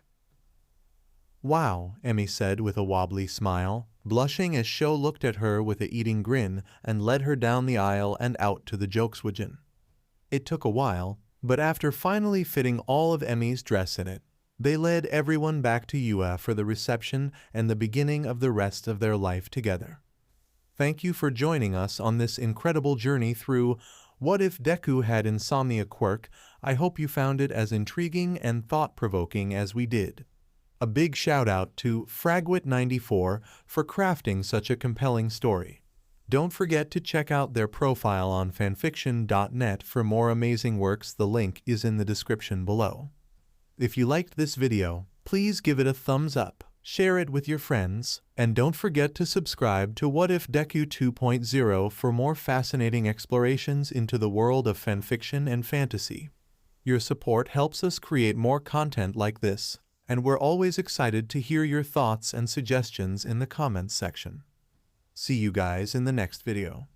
[SPEAKER 1] Wow, Emmy said with a wobbly smile. blushing as Sho looked at her with a eating grin and led her down the aisle and out to the Jokeswagen. It took a while, but after finally fitting all of Emmy's dress in it, they led everyone back to Yua for the reception and the beginning of the rest of their life together. Thank you for joining us on this incredible journey through What If Deku Had Insomnia Quirk. I hope you found it as intriguing and thought-provoking as we did. A big shout-out to Fragwit94 for crafting such a compelling story. Don't forget to check out their profile on fanfiction.net for more amazing works. The link is in the description below. If you liked this video, please give it a thumbs up, share it with your friends, and don't forget to subscribe to What If Deku 2.0 for more fascinating explorations into the world of fanfiction and fantasy. Your support helps us create more content like this, and we're always excited to hear your thoughts and suggestions in the comments section. See you guys in the next video.